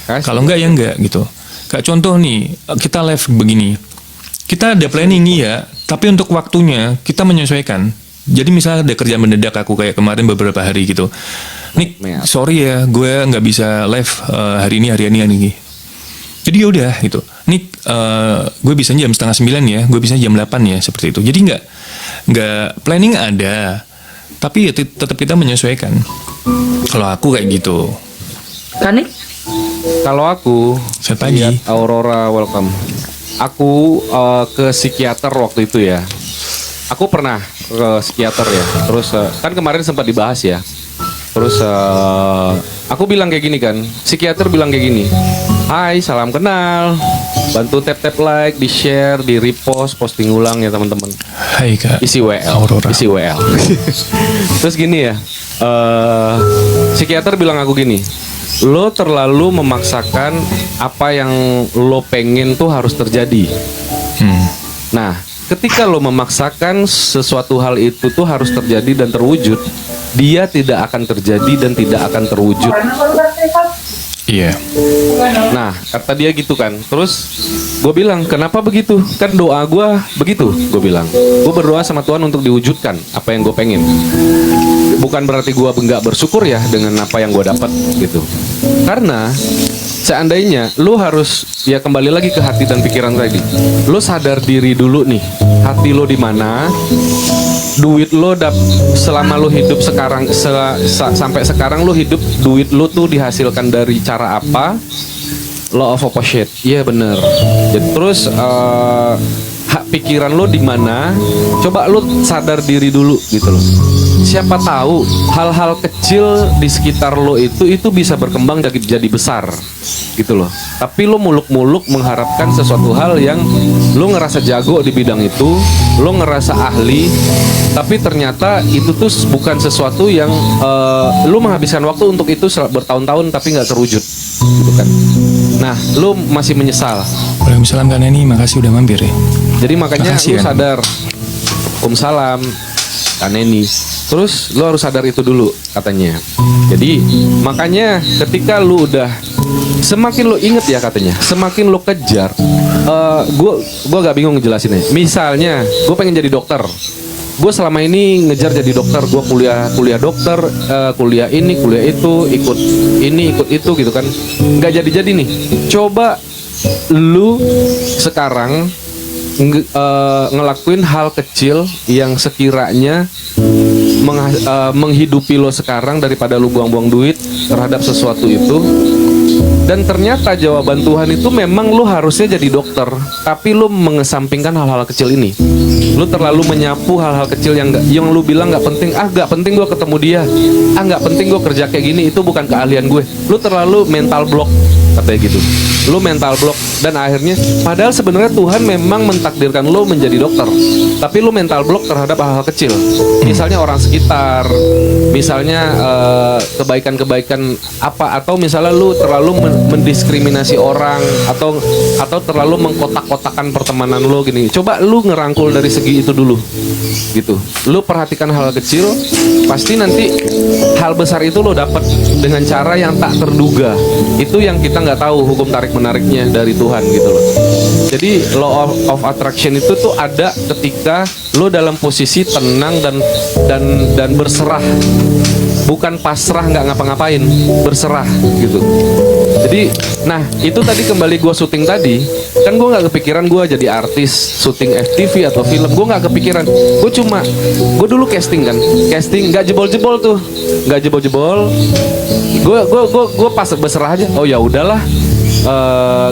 Speaker 1: Kalau enggak ya enggak gitu. Kayak contoh nih, kita live begini. Kita ada planning iya, tapi untuk waktunya kita menyesuaikan. Jadi misalnya ada kerjaan mendadak aku kayak kemarin beberapa hari gitu. Nih, sorry ya, gue nggak bisa live hari ini. Jadi ya udah gitu. Nih, gue bisa jam 8:30 ya, gue bisa jam 8 ya seperti itu. Jadi nggak planning ada, tapi ya tetap kita menyesuaikan. Kalau aku kayak gitu.
Speaker 2: Kani?
Speaker 3: Kalau aku
Speaker 1: Selamat pagi.
Speaker 3: lihat Aurora welcome. Aku ke psikiater waktu itu ya. Aku pernah ke psikiater ya. Terus kan kemarin sempat dibahas ya. Terus aku bilang kayak gini kan. Psikiater bilang kayak gini. Hai, salam kenal. Bantu tap like, di share, di repost, posting ulang ya teman-teman.
Speaker 1: Hai Kak.
Speaker 3: Isi WL.
Speaker 1: Aurora.
Speaker 3: Isi WL. Terus gini ya. Psikiater bilang aku gini. Lo terlalu memaksakan apa yang lo pengen tuh harus terjadi. Nah, ketika lo memaksakan sesuatu hal itu tuh harus terjadi dan terwujud, dia tidak akan terjadi dan tidak akan terwujud.
Speaker 1: Iya.
Speaker 3: Nah, kata dia gitu kan. Terus gue bilang, kenapa begitu? Kan doa gue begitu, gue bilang. Gue berdoa sama Tuhan untuk diwujudkan apa yang gue pengen. bukan berarti gue nggak bersyukur ya dengan apa yang gue dapat gitu. Karena seandainya lu harus ya kembali lagi ke hati dan pikiran tadi. Lu sadar diri dulu nih, hati lu di mana, duit lo selama lo hidup sekarang sampai sekarang lo hidup, duit lo tuh dihasilkan dari cara apa? Law of opposite. Iya bener. Jadi terus hak pikiran lo di mana? Coba lo sadar diri dulu gitu loh. Siapa tahu hal-hal kecil di sekitar lo itu bisa berkembang jadi besar gitu loh. Tapi lo muluk-muluk mengharapkan sesuatu hal yang lo ngerasa jago di bidang itu, lo ngerasa ahli, tapi ternyata itu tuh bukan sesuatu yang lo menghabiskan waktu untuk itu bertahun-tahun tapi nggak terwujud gitu kan. Nah, lo masih menyesal.
Speaker 1: Waalaikumsalam Kak Neni, makasih udah mampir ya.
Speaker 3: Jadi makanya
Speaker 1: Makasih,
Speaker 3: lo
Speaker 1: kan?
Speaker 3: sadar. Waalaikumsalam Kak Neni. Terus lo harus sadar itu dulu katanya. Jadi makanya ketika lo udah semakin lo inget ya katanya, semakin lo kejar. Gue agak bingung ngejelasinnya. Misalnya gue pengen jadi dokter. Gue selama ini ngejar jadi dokter, gue kuliah dokter, kuliah ini, kuliah itu, ikut ini, ikut itu gitu kan, nggak jadi nih. Coba lu sekarang ngelakuin hal kecil yang sekiranya menghidupi lo sekarang daripada lu buang-buang duit terhadap sesuatu itu. Dan ternyata jawaban Tuhan itu memang lu harusnya jadi dokter, tapi lu mengesampingkan hal-hal kecil ini. Lu terlalu menyapu hal-hal kecil yang lu bilang nggak penting. Nggak penting gue ketemu dia. Nggak penting gue kerja kayak gini. Itu bukan keahlian gue. Lu terlalu mental block katanya gitu. Lu mental block dan akhirnya padahal sebenarnya Tuhan memang mentakdirkan lu menjadi dokter, tapi lu mental block terhadap hal-hal kecil. Misalnya orang sekitar, misalnya kebaikan-kebaikan apa, atau misalnya lu terlalu mendiskriminasi orang atau terlalu mengkotak-kotakan pertemanan lu gini. Coba lu ngerangkul dari segi itu dulu gitu. Lu perhatikan hal kecil, pasti nanti hal besar itu lo dapat dengan cara yang tak terduga. Itu yang kita nggak tahu hukum tarik menariknya dari Tuhan gitu loh. Jadi law of attraction itu tuh ada ketika lo dalam posisi tenang dan berserah, bukan pasrah nggak ngapa-ngapain, berserah gitu. Jadi, nah itu tadi kembali gue syuting tadi, kan gue nggak kepikiran gue jadi artis syuting FTV atau film, gue nggak kepikiran. Gue dulu casting nggak jebol-jebol tuh, nggak jebol-jebol. Gue pas berserah aja. Oh ya udahlah,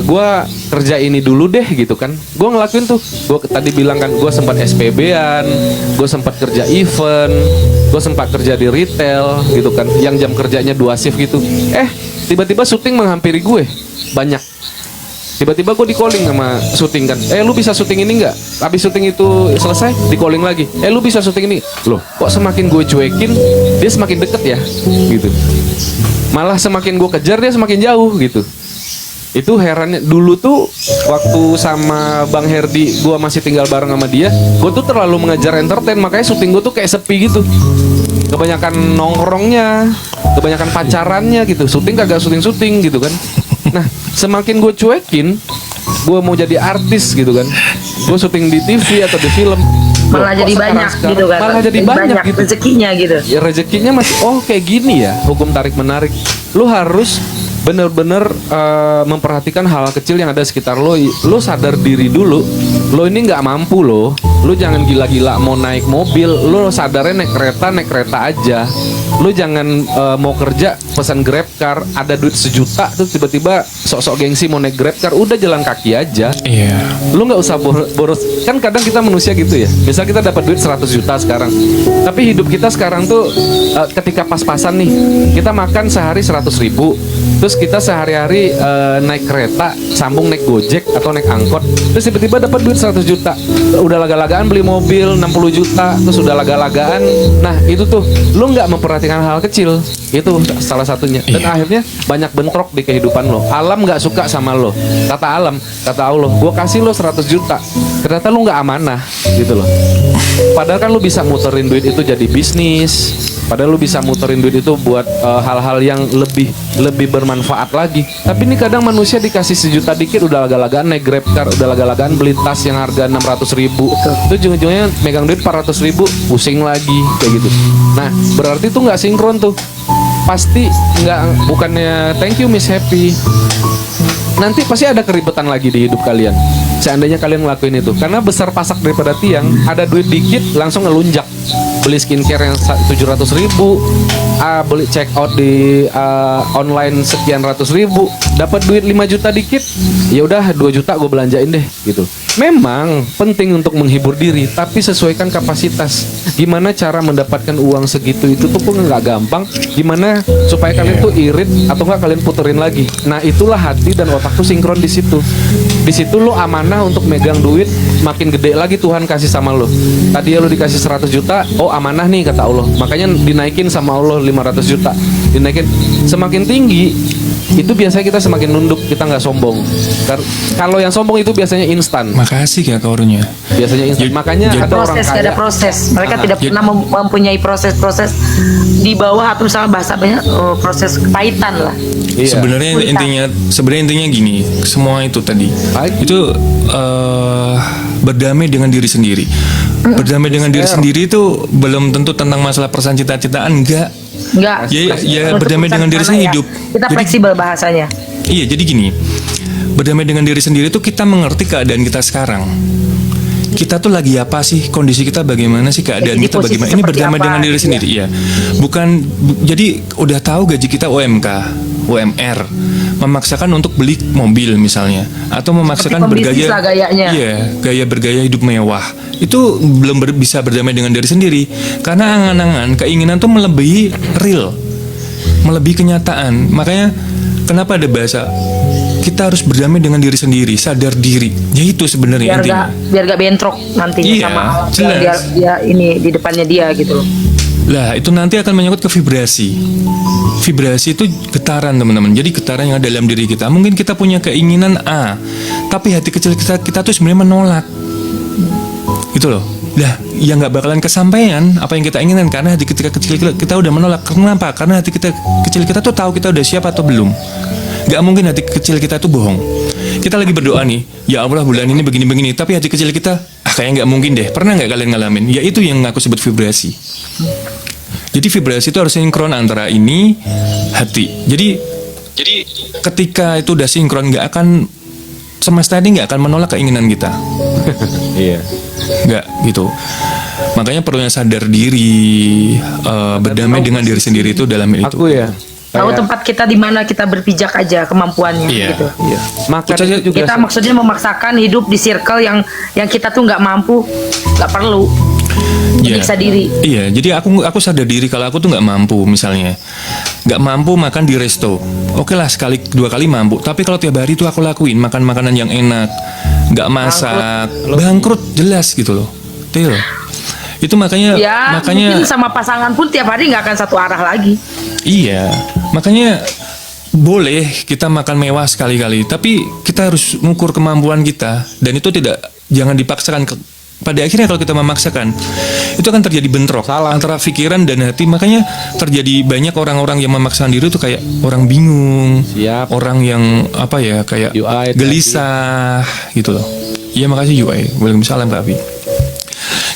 Speaker 3: gue kerja ini dulu deh gitu kan. Gue ngelakuin tuh. Gue tadi bilang kan, gue sempat SPB-an, gue sempat kerja event, gue sempat kerja di retail gitu kan, yang jam kerjanya 2 shift gitu. Tiba-tiba syuting menghampiri gue banyak. Tiba-tiba gue di calling sama syuting kan. Lu bisa syuting ini nggak? Habis syuting itu selesai, di calling lagi. Lu bisa syuting ini? Loh, kok semakin gue cuekin, dia semakin deket ya? Gitu. Malah semakin gue kejar, dia semakin jauh gitu. Itu herannya. Dulu tuh waktu sama Bang Herdi, gue masih tinggal bareng sama dia, gue tuh terlalu mengejar entertain, makanya syuting gue tuh kayak sepi gitu. Kebanyakan nongkrongnya, kebanyakan pacarannya gitu. Syuting kagak syuting gitu kan. Nah, semakin gue cuekin, gue mau jadi artis gitu kan, gue syuting di TV atau di film,
Speaker 2: malah jadi banyak gitu kan,
Speaker 3: malah jadi banyak gitu.
Speaker 2: Rezekinya gitu
Speaker 3: Ya, rezekinya masih kayak gini ya, hukum tarik menarik. Lu harus bener-bener memperhatikan hal kecil yang ada sekitar lo. Lo sadar diri dulu, lo ini nggak mampu lo. Lo jangan gila-gila mau naik mobil, lo sadarnya naik kereta aja. Lo jangan mau kerja pesan Grab car, ada duit 1 juta tuh tiba-tiba sok-sok gengsi mau naik Grab car, udah jalan kaki aja.
Speaker 1: Iya.
Speaker 3: Lo nggak usah boros. Kan kadang kita manusia gitu ya. Misal kita dapat duit 100 juta sekarang, tapi hidup kita sekarang tuh ketika pas-pasan nih, kita makan sehari 100.000, terus kita sehari-hari naik kereta, sambung naik Gojek atau naik angkot, terus tiba-tiba dapat duit 100 juta, udah laga-lagaan beli mobil 60 juta, terus udah laga-lagaan. Nah itu tuh lo nggak memperhatikan hal kecil, itu salah satunya. Dan akhirnya banyak bentrok di kehidupan lo. Alam nggak suka sama lo. Kata alam, kata Allah, gue kasih lo 100 juta, ternyata lo nggak amanah gitu loh. Padahal kan lo bisa muterin duit itu jadi bisnis, Padahal lu bisa muterin duit itu buat hal-hal yang lebih bermanfaat lagi. Tapi ini kadang manusia dikasih 1 juta dikit udah laga-lagaan naik Grab car, udah laga-lagaan beli tas yang harga 600.000. Itu ujung-ujungnya megang duit 400.000, pusing lagi kayak gitu. Nah, berarti tuh nggak sinkron tuh. Pasti nggak, bukannya thank you Miss Happy. Nanti pasti ada keribetan lagi di hidup kalian. Seandainya kalian ngelakuin itu, karena besar pasak daripada tiang, ada duit dikit langsung ngelunjak. Beli skincare yang 700.000, beli check out di online sekian ratus ribu, dapat duit 5 juta dikit, ya udah 2 juta gue belanjain deh gitu. Memang penting untuk menghibur diri, tapi sesuaikan kapasitas. Gimana cara mendapatkan uang segitu itu tuh pun nggak gampang. Gimana supaya kalian tuh irit atau nggak kalian puterin lagi. Nah itulah hati dan otak tuh sinkron di situ. Di situ lo amanah untuk megang duit, makin gede lagi Tuhan kasih sama lo. Tadi ya lo dikasih 100 juta, oh amanah nih kata Allah. Makanya dinaikin sama Allah 500 juta. Dinaikin semakin tinggi, itu biasanya kita semakin nunduk, kita nggak sombong. Kalau yang sombong itu biasanya instan.
Speaker 1: Makasih ya kaurunya.
Speaker 3: Biasanya instan. Makanya ada orang
Speaker 2: proses,
Speaker 3: kaya.
Speaker 2: ada proses. Mereka tidak pernah mempunyai proses-proses di bawah atau misalnya bahasanya proses kepahitan lah.
Speaker 3: Iya.
Speaker 1: Sebenarnya intinya gini, semua itu tadi
Speaker 3: Baik.
Speaker 1: itu berdamai dengan diri sendiri. Berdamai dengan diri sendiri itu belum tentu tentang masalah perasaan cita-citaan, enggak. Ya,
Speaker 2: Untuk
Speaker 1: berdamai dengan diri
Speaker 2: urusan
Speaker 1: sendiri
Speaker 2: mana ya?
Speaker 1: hidup.
Speaker 2: Kita
Speaker 1: Jadi-
Speaker 2: fleksibel bahasanya.
Speaker 1: Iya, jadi gini. Berdamai dengan diri sendiri itu kita mengerti keadaan kita sekarang. Kita tuh lagi apa sih, kondisi kita bagaimana sih, keadaan
Speaker 2: Jadi
Speaker 1: kita
Speaker 2: posisi
Speaker 1: bagaimana. Ini
Speaker 2: seperti
Speaker 1: berdamai
Speaker 2: apa,
Speaker 1: dengan diri
Speaker 2: iya.
Speaker 1: sendiri, iya. Jadi udah tahu gaji kita UMK, UMR, memaksakan untuk beli mobil misalnya, atau memaksakan
Speaker 2: pembisnis
Speaker 1: bergaya,
Speaker 2: lah gayanya.
Speaker 1: iya, gaya bergaya hidup mewah. Itu belum bisa berdamai dengan diri sendiri, karena angan-angan, keinginan tuh melebihi real, melebihi kenyataan. Makanya kenapa ada bahasa kita harus berdamai dengan diri sendiri, sadar diri. Ya itu sebenarnya intinya.
Speaker 2: Biar gak bentrok nantinya
Speaker 1: Iya,
Speaker 2: sama
Speaker 1: jelas.
Speaker 2: dia ini di depannya dia gitu loh.
Speaker 1: Lah itu nanti akan menyangkut ke vibrasi. Vibrasi itu getaran teman-teman. Jadi getaran yang ada dalam diri kita. Mungkin kita punya keinginan A, tapi hati kecil kita tuh sebenarnya menolak. Gitu loh. Lah, yang nggak bakalan kesampaian apa yang kita inginkan karena hati kecil kita udah menolak. Kenapa? Karena hati kecil kita tuh tahu kita udah siap atau belum. Gak mungkin hati kecil kita tuh bohong. Kita lagi berdoa nih, ya Allah bulan ini begini-begini, tapi hati kecil kita, kayaknya nggak mungkin deh. Pernah nggak kalian ngalamin? Ya itu yang aku sebut vibrasi. Jadi vibrasi itu harus sinkron antara ini hati. Jadi ketika itu udah sinkron, nggak akan semesta ini nggak akan menolak keinginan kita.
Speaker 3: Iya.
Speaker 1: Nggak gitu. Makanya perlunya sadar diri, berdamai dengan diri sendiri itu dalam itu.
Speaker 3: Aku ya.
Speaker 2: Tahu
Speaker 3: kayak-
Speaker 2: tempat kita di mana kita berpijak aja kemampuannya
Speaker 1: Iya.
Speaker 2: gitu.
Speaker 3: Iya. Makan
Speaker 1: Kita-
Speaker 3: itu juga
Speaker 2: Kita maksudnya memaksakan hidup di circle yang kita tuh nggak mampu, nggak perlu
Speaker 1: Iya.
Speaker 2: menyiksa diri.
Speaker 1: Iya, jadi aku sadar diri kalau aku tuh nggak mampu misalnya, nggak mampu makan di resto. Oke lah sekali 2 kali mampu, tapi kalau tiap hari tuh aku lakuin makan makanan yang enak, nggak masak, bangkrut jelas gitu loh. Itu loh. Itu makanya
Speaker 2: Ya mungkin sama pasangan pun tiap hari nggak akan satu arah lagi.
Speaker 1: iya, makanya boleh kita makan mewah sekali-kali, tapi kita harus mengukur kemampuan kita dan itu jangan dipaksakan. Pada akhirnya kalau kita memaksakan, itu akan terjadi bentrok antara pikiran dan hati. Makanya terjadi banyak orang-orang yang memaksakan diri itu kayak orang bingung,
Speaker 3: Siap.
Speaker 1: orang yang apa ya kayak
Speaker 3: UI,
Speaker 1: gelisah gitu loh. Iya makasih UI, waalaikumsalam Pak Abi.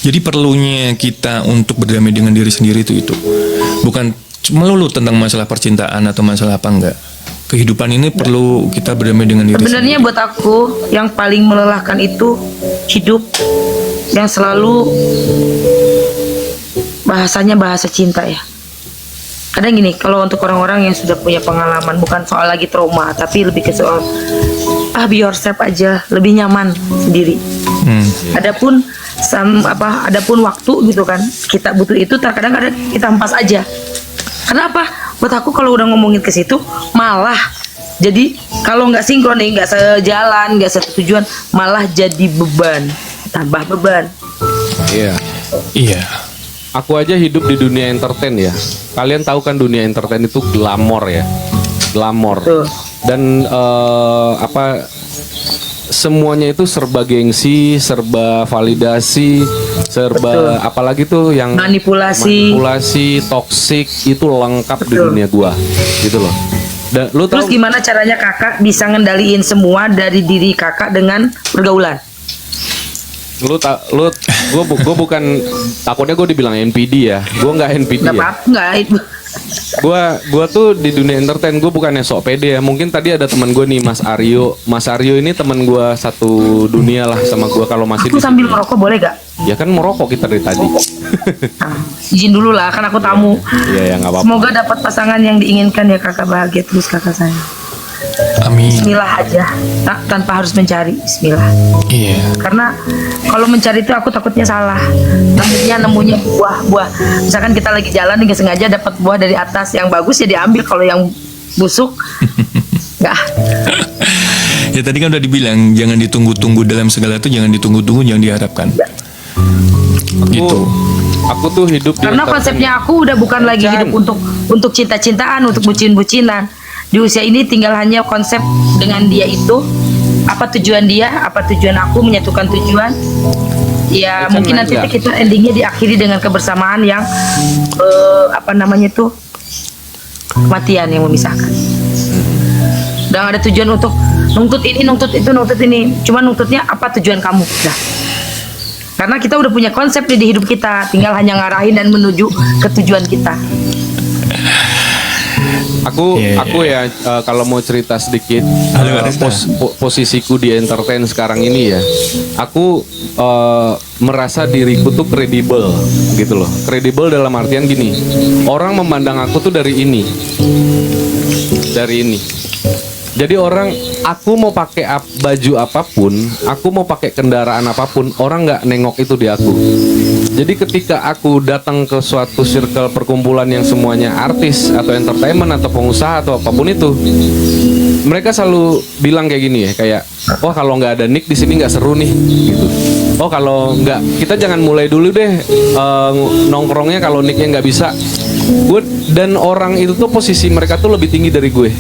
Speaker 1: Jadi perlunya kita untuk berdamai dengan diri sendiri itu bukan melulu tentang masalah percintaan atau masalah apa enggak. Kehidupan ini perlu kita berdamai dengan diri
Speaker 2: Sebenarnya
Speaker 1: sendiri.
Speaker 2: buat aku yang paling melelahkan itu hidup yang selalu bahasanya bahasa cinta ya. Kadang gini, kalau untuk orang-orang yang sudah punya pengalaman, bukan soal lagi trauma, tapi lebih ke soal be yourself aja, lebih nyaman sendiri. Adapun adapun waktu gitu kan, kita butuh itu terkadang kita hempas aja. Kenapa? Buat aku kalau udah ngomongin ke situ malah jadi kalau nggak sinkron nih, nggak sejalan, nggak satu tujuan, malah jadi beban, tambah beban.
Speaker 3: Iya.
Speaker 1: Iya.
Speaker 3: Aku aja hidup di dunia entertain ya. Kalian tahu kan dunia entertain itu glamor ya. Glamor.
Speaker 2: Tuh.
Speaker 3: Dan semuanya itu serba gengsi, serba validasi, serba apalagi tuh yang manipulasi, toksik itu lengkap di dunia gua, gitu loh. Dan lu
Speaker 2: Terus
Speaker 3: tahu
Speaker 2: gimana caranya kakak bisa ngendaliin semua dari diri kakak dengan pergaulan?
Speaker 3: gue bukan, takutnya gue dibilang NPD ya. Gue nggak NPD
Speaker 2: Nggak
Speaker 3: ya.
Speaker 2: apa-apa, nggak itu.
Speaker 3: Gua tuh di dunia entertain gue bukannya sok pede ya. Mungkin tadi ada teman gue nih, Mas Aryo. Mas Aryo ini teman gue satu dunia lah sama gue kalau masih
Speaker 2: Aku
Speaker 3: di
Speaker 2: sambil
Speaker 3: sini.
Speaker 2: merokok boleh gak?
Speaker 3: Ya kan merokok kita dari tadi.
Speaker 2: Ah, izin dulu lah, kan aku tamu.
Speaker 3: Iya ya nggak apa-apa.
Speaker 2: Semoga dapat pasangan yang diinginkan ya kakak, bahagia terus kakak saya.
Speaker 1: Amin.
Speaker 2: Bismillah aja, tanpa harus mencari. Bismillah.
Speaker 1: Iya.
Speaker 2: Karena kalau mencari itu aku takutnya salah. Nemunya buah. Misalkan kita lagi jalan nggak sengaja dapat buah dari atas yang bagus ya diambil, kalau yang busuk nggak.
Speaker 1: Ya tadi kan udah dibilang jangan ditunggu-tunggu dalam segala itu, jangan ditunggu-tunggu, jangan diharapkan. Gitu.
Speaker 3: Aku tuh hidup di
Speaker 2: Karena
Speaker 3: entertain.
Speaker 2: konsepnya aku udah bukan lagi hidup untuk cinta-cintaan, untuk bucin-bucinan. Di usia ini tinggal hanya konsep dengan dia itu, apa tujuan dia, apa tujuan aku, menyatukan tujuan. Ya
Speaker 3: Macam
Speaker 2: mungkin nanti
Speaker 3: enggak.
Speaker 2: kita endingnya diakhiri dengan kebersamaan yang apa namanya tuh, kematian yang memisahkan. Dan ada tujuan untuk nuntut ini, nuntut itu, nuntut ini. Cuma nuntutnya apa tujuan kamu? Dah. Karena kita udah punya konsep di hidup kita, tinggal hanya ngarahin dan menuju ke tujuan kita.
Speaker 3: Aku
Speaker 1: Iya.
Speaker 3: kalau mau cerita sedikit
Speaker 1: Halo, Arista.
Speaker 3: posisiku di entertain sekarang ini ya, aku merasa diriku tuh kredibel gitu loh. Kredibel dalam artian gini, orang memandang aku tuh dari ini. Jadi orang, aku mau pakai baju apapun, aku mau pakai kendaraan apapun, orang nggak nengok itu di aku. Jadi ketika aku datang ke suatu circle perkumpulan yang semuanya artis atau entertainment atau pengusaha atau apapun itu, mereka selalu bilang kayak gini ya, kayak, wah kalau nggak ada Nick di sini nggak seru nih, gitu. Oh kalau nggak, kita jangan mulai dulu deh nongkrongnya kalau Nicknya nggak bisa. Dan orang itu tuh posisi mereka tuh lebih tinggi dari gue,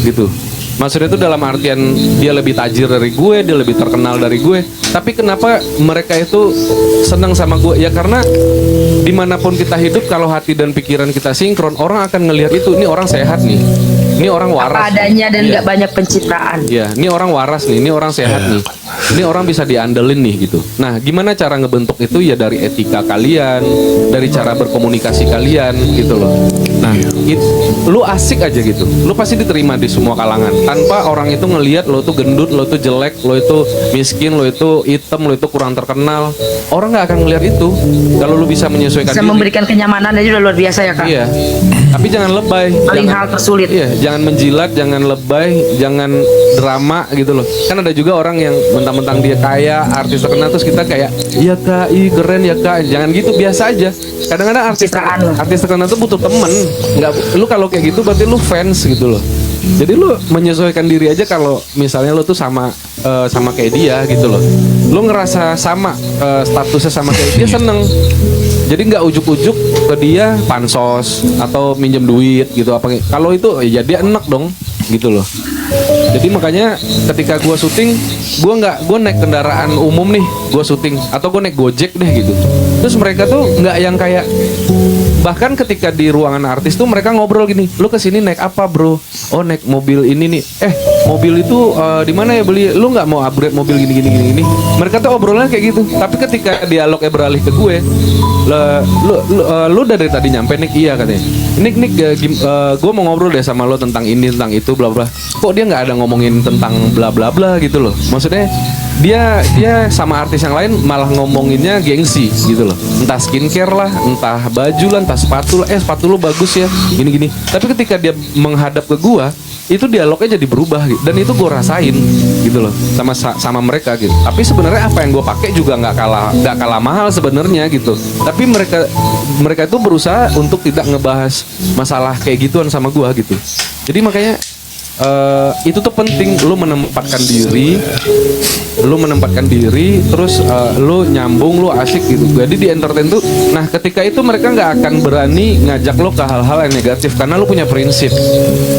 Speaker 3: gitu. Maksudnya itu dalam artian dia lebih tajir dari gue, dia lebih terkenal dari gue. Tapi kenapa mereka itu senang sama gue? Ya karena dimanapun kita hidup, kalau hati dan pikiran kita sinkron, orang akan ngelihat itu, ini orang sehat nih, ini orang waras.
Speaker 2: Apa adanya dan
Speaker 3: Iya.
Speaker 2: nggak banyak pencitraan.
Speaker 3: Ya, ini orang waras nih, ini orang sehat nih. Ini orang bisa diandelin nih gitu. Nah, gimana cara ngebentuk itu ya dari etika kalian, dari cara berkomunikasi kalian gitu loh. Nah, lu asik aja gitu. Lu pasti diterima di semua kalangan. Tanpa orang itu ngelihat lo tuh gendut, lo tuh jelek, lo itu miskin, lo itu hitam, lo itu kurang terkenal. Orang nggak akan ngelihat itu. Kalau lu bisa menyesuaikan
Speaker 2: Bisa
Speaker 3: diri.
Speaker 2: memberikan kenyamanan aja udah luar biasa ya kak.
Speaker 3: Iya. Tapi jangan lebay.
Speaker 2: Paling
Speaker 3: Jangan-
Speaker 2: hal tersulit.
Speaker 3: Iya, jangan menjilat, jangan lebay, jangan drama gitu loh. Kan ada juga orang yang mentang-mentang dia kaya, artis terkenal, terus kita kayak, iya kak, ih keren ya kak. Jangan gitu, biasa aja. Kadang-kadang
Speaker 2: Pencitraan loh.
Speaker 3: artis terkenal tuh butuh temen. Nggak, lu kalau kayak gitu berarti lu fans gitu loh. Jadi lu menyesuaikan diri aja kalau misalnya lu tuh sama kayak dia gitu loh. Lu ngerasa sama statusnya sama kayak dia, seneng. Jadi nggak ujuk-ujuk ke dia pansos atau minjem duit gitu apa. Kalau itu ya dia enak dong gitu loh. Jadi makanya ketika gua syuting, gua naik kendaraan umum nih, gua syuting atau gua naik Gojek deh gitu. Terus mereka tuh nggak yang kayak, bahkan ketika di ruangan artis tuh mereka ngobrol gini, lu kesini naik apa bro? Oh naik mobil ini nih. Mobil itu di mana ya beli? Lu nggak mau upgrade mobil gini. Mereka tuh obrolannya kayak gitu. Tapi ketika dialognya beralih ke gue, lu udah dari tadi nyampe Nick? Iya katanya. Nick gue mau ngobrol deh sama lo tentang ini tentang itu bla bla. Kok dia nggak ada ngomongin tentang bla bla bla gitu loh. Maksudnya dia sama artis yang lain malah ngomonginnya gengsi gitu loh. Entah skincare lah, entah baju lah, entah sepatu lah. Sepatu lo bagus ya, gini. Tapi ketika dia menghadap ke gua, itu dialognya jadi berubah gitu. Dan itu gue rasain gitu loh sama mereka gitu. Tapi sebenarnya apa yang gue pakai juga nggak kalah mahal sebenarnya gitu. Tapi mereka itu berusaha untuk tidak ngebahas masalah kayak gituan sama gue gitu. Jadi makanya itu tuh penting, lu menempatkan diri, terus lu nyambung, lu asik gitu. Jadi di entertain tuh, nah ketika itu mereka nggak akan berani ngajak lo ke hal-hal yang negatif karena lu punya prinsip,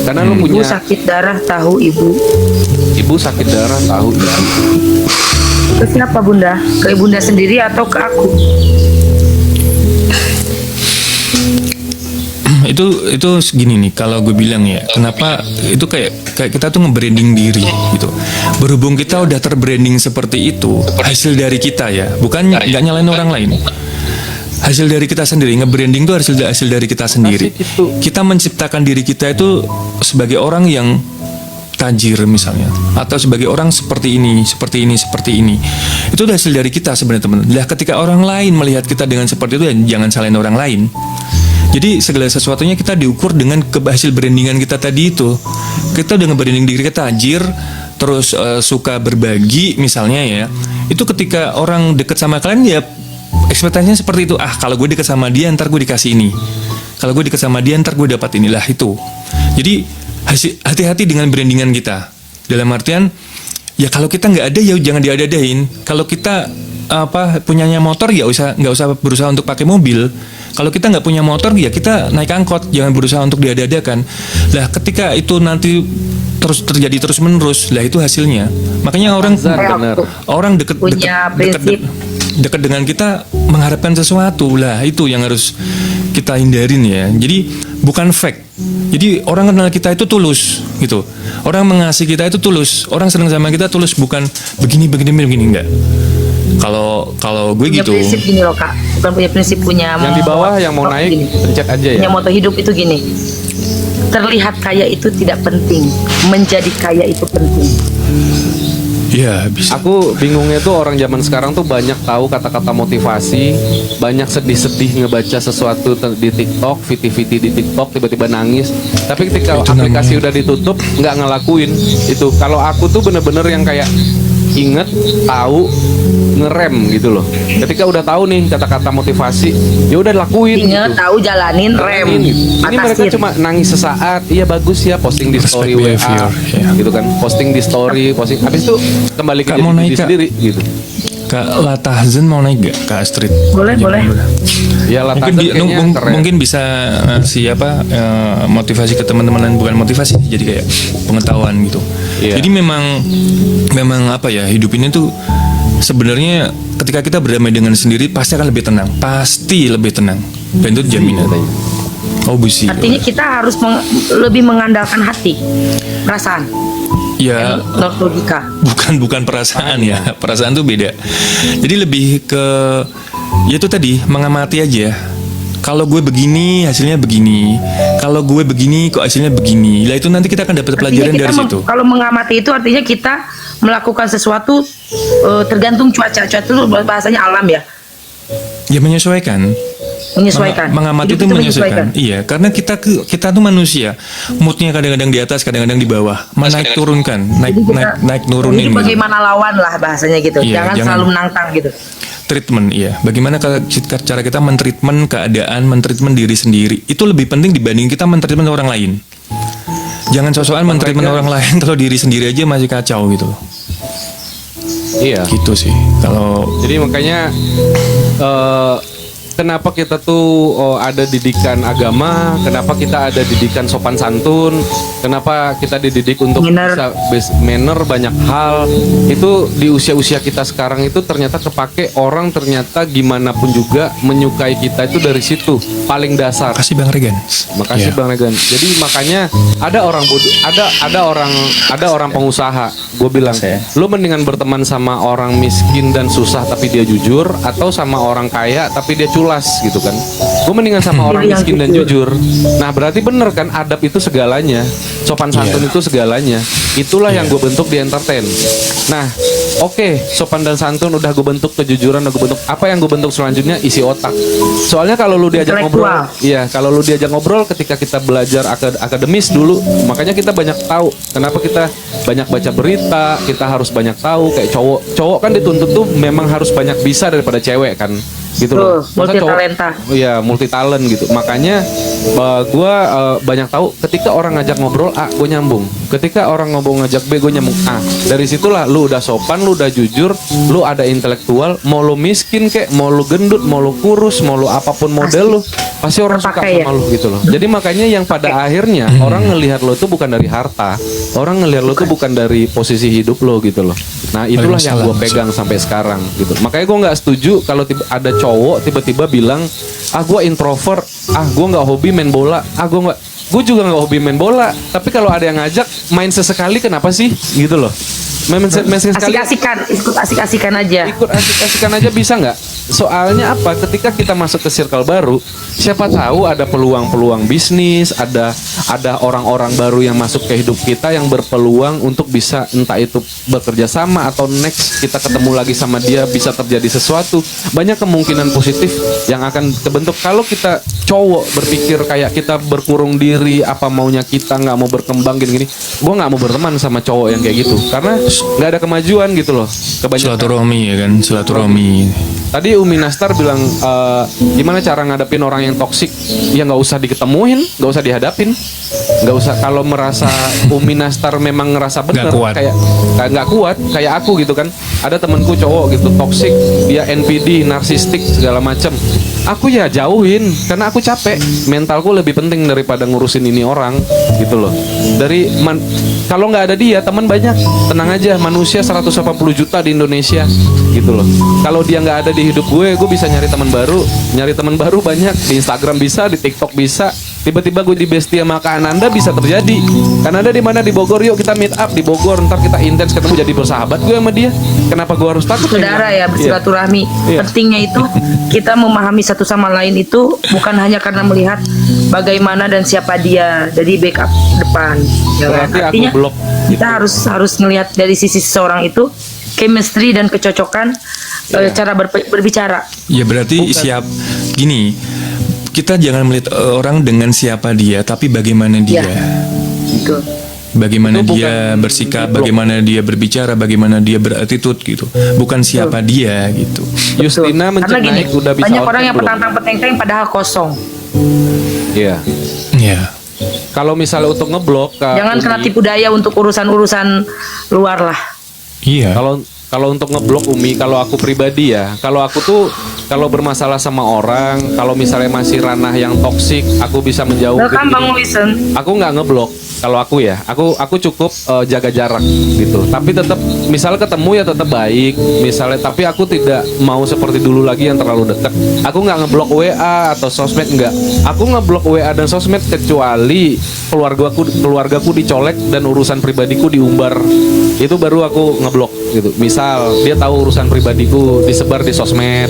Speaker 3: karena lu
Speaker 2: Ibu
Speaker 3: punya
Speaker 2: sakit darah tahu ibu.
Speaker 3: ibu sakit darah tahu ibu.
Speaker 2: Ke siapa bunda? Ke bunda sendiri atau ke aku?
Speaker 1: Itu segini nih, kalau gue bilang ya, kenapa itu kayak kita tuh nge-branding diri gitu. Berhubung kita udah terbranding seperti itu, hasil dari kita ya, bukan nggak nyalain orang lain. Hasil dari kita sendiri, nge-branding tuh hasil dari kita sendiri. Kita menciptakan diri kita itu sebagai orang yang tajir misalnya, atau sebagai orang seperti ini. Itu udah hasil dari kita sebenarnya, teman. Lah ketika orang lain melihat kita dengan seperti itu, ya jangan salahin orang lain. Jadi segala sesuatunya kita diukur dengan hasil brandingan kita tadi itu. Kita udah nge-branding diri kita tajir, terus suka berbagi misalnya ya. Itu ketika orang deket sama kalian ya ekspektasinya seperti itu. Kalau gue deket sama dia ntar gue dikasih ini. Kalau gue deket sama dia ntar gue dapat inilah itu. Jadi hati-hati dengan brandingan kita. Dalam artian ya kalau kita nggak ada ya jangan diada-adain. Kalau kita punyanya motor ya nggak usah berusaha untuk pakai mobil. Kalau kita nggak punya motor ya kita naik angkot, jangan berusaha untuk diada-adakan. Lah ketika itu nanti terus terjadi terus menerus, lah itu hasilnya. Makanya orang deket dengan kita mengharapkan sesuatu, lah itu yang harus kita hindarin ya. Jadi bukan fake. Jadi orang kenal kita itu tulus gitu. Orang mengasihi kita itu tulus. Orang senang sama kita tulus, bukan begini enggak. Kalau gue
Speaker 2: punya
Speaker 1: gitu.
Speaker 2: Prinsip gini loh kak, bukan punya prinsip, punya
Speaker 3: Yang di bawah yang mau naik
Speaker 2: gini.
Speaker 3: pencet aja ya.
Speaker 2: Punya moto hidup itu gini. Terlihat kaya itu tidak penting, menjadi kaya itu penting.
Speaker 1: Ya bisa.
Speaker 3: Aku bingungnya tuh orang zaman sekarang tuh banyak tahu kata-kata motivasi, banyak sedih-sedih ngebaca sesuatu di TikTok, viti-viti di TikTok tiba-tiba nangis. Tapi ketika
Speaker 1: Itu
Speaker 3: aplikasi
Speaker 1: namanya.
Speaker 3: udah ditutup nggak ngelakuin itu. Kalau aku tuh bener-bener yang kayak inget, tahu, ngerem gitu loh. Ketika udah tahu nih kata-kata motivasi, ya udah lakuin.
Speaker 2: Ingat,
Speaker 3: gitu.
Speaker 2: tahu, jalanin, rem,
Speaker 3: Ini mereka
Speaker 2: atasin.
Speaker 3: cuma nangis sesaat. Iya bagus ya, posting di
Speaker 1: Respect
Speaker 3: story WA
Speaker 1: behavior, ya.
Speaker 3: gitu kan, posting di story, posting. Habis itu kembali ke
Speaker 1: Kak, mau
Speaker 3: diri
Speaker 1: naik, Kak?
Speaker 3: sendiri gitu.
Speaker 1: Kak Latahzen mau naik gak? Kak Astrid?
Speaker 2: Boleh.
Speaker 3: Ya lah,
Speaker 1: Mungkin bisa motivasi ke teman-teman, bukan motivasi, jadi kayak pengetahuan gitu.
Speaker 3: Iya.
Speaker 1: Jadi memang apa ya, hidup ini tuh sebenarnya ketika kita berdamai dengan sendiri pasti akan lebih tenang, dan itu jaminan. Oh busi.
Speaker 2: Artinya kita harus lebih mengandalkan hati, perasaan,
Speaker 1: Ya
Speaker 2: not logika.
Speaker 1: bukan perasaan ya, perasaan tuh beda. Jadi lebih ke ya itu tadi, mengamati aja. Kalau gue begini hasilnya begini, kalau gue begini kok hasilnya begini. Lah itu nanti kita akan dapat pelajaran
Speaker 2: Artinya
Speaker 1: dari
Speaker 2: kita
Speaker 1: situ.
Speaker 2: Kalau mengamati itu artinya kita melakukan sesuatu tergantung cuaca itu bahasanya alam ya,
Speaker 1: Ya menyesuaikan. Mengamati
Speaker 2: Hidup
Speaker 1: itu menyesuaikan. Iya, karena kita tuh manusia. Moodnya kadang-kadang di atas, kadang-kadang di bawah. Naik turunkan, naik nurunin.
Speaker 2: Jadi
Speaker 1: gitu.
Speaker 2: bagaimana lawan lah bahasanya gitu.
Speaker 1: Iya,
Speaker 2: jangan
Speaker 1: jangan-
Speaker 2: selalu menantang gitu.
Speaker 1: Treatment, iya. Bagaimana cara kita mentreatment keadaan, mentreatment diri sendiri. Itu lebih penting dibanding kita mentreatment orang lain. Jangan sosokan mentreatment orang lain kalau diri sendiri aja masih kacau gitu.
Speaker 3: Iya.
Speaker 1: Gitu sih. Kalau
Speaker 3: Jadi makanya kenapa kita tuh ada didikan agama, kenapa kita ada didikan sopan santun, kenapa kita dididik untuk bisa manner banyak hal. Itu di usia-usia kita sekarang itu ternyata kepake, orang ternyata gimana pun juga menyukai kita itu dari situ, paling dasar.
Speaker 1: kasih Bang Regan.
Speaker 3: Makasih
Speaker 1: Iya.
Speaker 3: Bang Regan. Jadi makanya ada orang bodoh, ada orang pengusaha. Gue bilang, lu mendingan berteman sama orang miskin dan susah tapi dia jujur, atau sama orang kaya tapi dia culas gitu kan. Gue mendingan sama orang
Speaker 2: Yang
Speaker 3: miskin dan jujur. Nah berarti bener kan, adab itu segalanya, sopan santun
Speaker 1: Iya.
Speaker 3: itu segalanya. Itulah yang gue bentuk di entertain. Nah oke, sopan dan santun udah gue bentuk, kejujuran udah gue bentuk. Apa yang gue bentuk selanjutnya? Isi otak. Soalnya kalau lu diajak ngobrol, iya, kalau lu diajak ngobrol ketika kita belajar akademis dulu, makanya kita banyak tahu. Kenapa kita banyak baca berita, kita harus banyak tahu. Kayak cowok kan dituntut tuh memang harus banyak bisa daripada cewek kan. gitu loh.
Speaker 2: Tuh, multi talenta.
Speaker 3: Iya, multi talent gitu. Makanya gue banyak tahu ketika orang ngajak ngobrol A, gue nyambung. Ketika orang ngobrol ngajak B, gue nyambung A. Dari situlah lu udah sopan, lu udah jujur, lu ada intelektual. Mau lu miskin kek, mau lu gendut, mau lu kurus, mau lu apapun model lu, pasti orang suka
Speaker 2: Terpakai
Speaker 3: sama lu gitu loh. Jadi makanya yang pada akhirnya orang ngelihat lo itu bukan dari harta, orang ngelihat lo itu bukan dari posisi hidup lo gitu loh. Nah itulah yang gue pegang sampai sekarang gitu. Makanya gue nggak setuju kalau ada cowok tiba-tiba bilang, ah gue introvert, ah gue nggak hobi main bola, ah gue juga nggak hobi main bola. Tapi kalau ada yang ngajak main sesekali, kenapa sih gitu loh? Main sesekali.
Speaker 2: Ikut asik-asikan aja.
Speaker 3: Ikut asik-asikan aja bisa nggak? Soalnya apa? Ketika kita masuk ke circle baru, siapa tahu ada peluang-peluang bisnis, ada orang-orang baru yang masuk ke hidup kita yang berpeluang untuk bisa entah itu bekerja sama atau next kita ketemu lagi sama dia bisa terjadi sesuatu. Banyak kemungkinan positif yang akan terbentuk. Kalau kita cowok berpikir kayak kita berkurung diri, apa maunya kita, nggak mau berkembang gini-gini, gue nggak mau berteman sama cowok yang kayak gitu karena nggak ada kemajuan gitu loh. Kebanyakan
Speaker 1: Silaturahmi ya kan, silaturahmi.
Speaker 3: Tadi Umi Nastar bilang gimana cara ngadepin orang yang toksik? Ya nggak usah diketemuin, nggak usah dihadapin, nggak usah. Kalau merasa Umi Nastar memang ngerasa benar, kayak nggak kuat, kayak aku gitu kan. Ada temenku cowok gitu toksik, dia NPD, narsistik segala macem. Aku ya jauhin karena aku capek. Mentalku lebih penting daripada ngurusin ini orang gitu loh. Kalau nggak ada dia teman banyak, tenang aja. Manusia 180 juta di Indonesia gitu loh. Kalau dia nggak ada di hidup gue bisa nyari teman baru banyak. Di Instagram bisa, di TikTok bisa. Tiba-tiba gue di bestie sama Kak Ananda bisa terjadi. Kananda di mana? Di Bogor, yuk kita meet up di Bogor. Ntar kita intens ketemu jadi bersahabat gue sama dia. Kenapa gue harus takut?
Speaker 2: Saudara ya, bersilaturahmi. Pentingnya itu kita memahami satu sama lain itu bukan hanya karena melihat bagaimana dan siapa dia, jadi backup depan. Ya kan?
Speaker 3: Berarti
Speaker 2: Artinya
Speaker 3: aku blok.
Speaker 2: kita harus ngelihat dari sisi seseorang itu chemistry dan kecocokan cara berbicara.
Speaker 1: Ya berarti gini, kita jangan melihat orang dengan siapa dia, tapi bagaimana dia.
Speaker 2: Gitu.
Speaker 1: Bagaimana dia bersikap, bagaimana dia berbicara, bagaimana dia berattitude gitu. Bukan siapa dia gitu.
Speaker 3: Justina
Speaker 2: Karena gini,
Speaker 3: naik udah bisa
Speaker 2: banyak orang yang
Speaker 3: belum?
Speaker 2: petang-petang padahal kosong.
Speaker 3: Iya.
Speaker 1: Ya.
Speaker 3: Kalau misalnya untuk ngeblok,
Speaker 2: Jangan kena tipu daya untuk urusan-urusan luar lah.
Speaker 1: Iya.
Speaker 3: Kalau untuk ngeblok Umi, kalau aku pribadi ya, kalau aku tuh kalau bermasalah sama orang, kalau misalnya masih ranah yang toksik, aku bisa menjauh.
Speaker 2: Welcome Bang Wilson.
Speaker 3: Aku nggak ngeblok. Kalau aku ya, aku cukup jaga jarak gitu. Tapi tetap, misalnya ketemu ya tetap baik. Misalnya, tapi aku tidak mau seperti dulu lagi yang terlalu dekat. Aku nggak ngeblok WA atau sosmed, nggak. Aku ngeblok WA dan sosmed kecuali keluargaku dicolek dan urusan pribadiku diumbar. Itu baru aku ngeblok gitu. Misal dia tahu urusan pribadiku disebar di sosmed,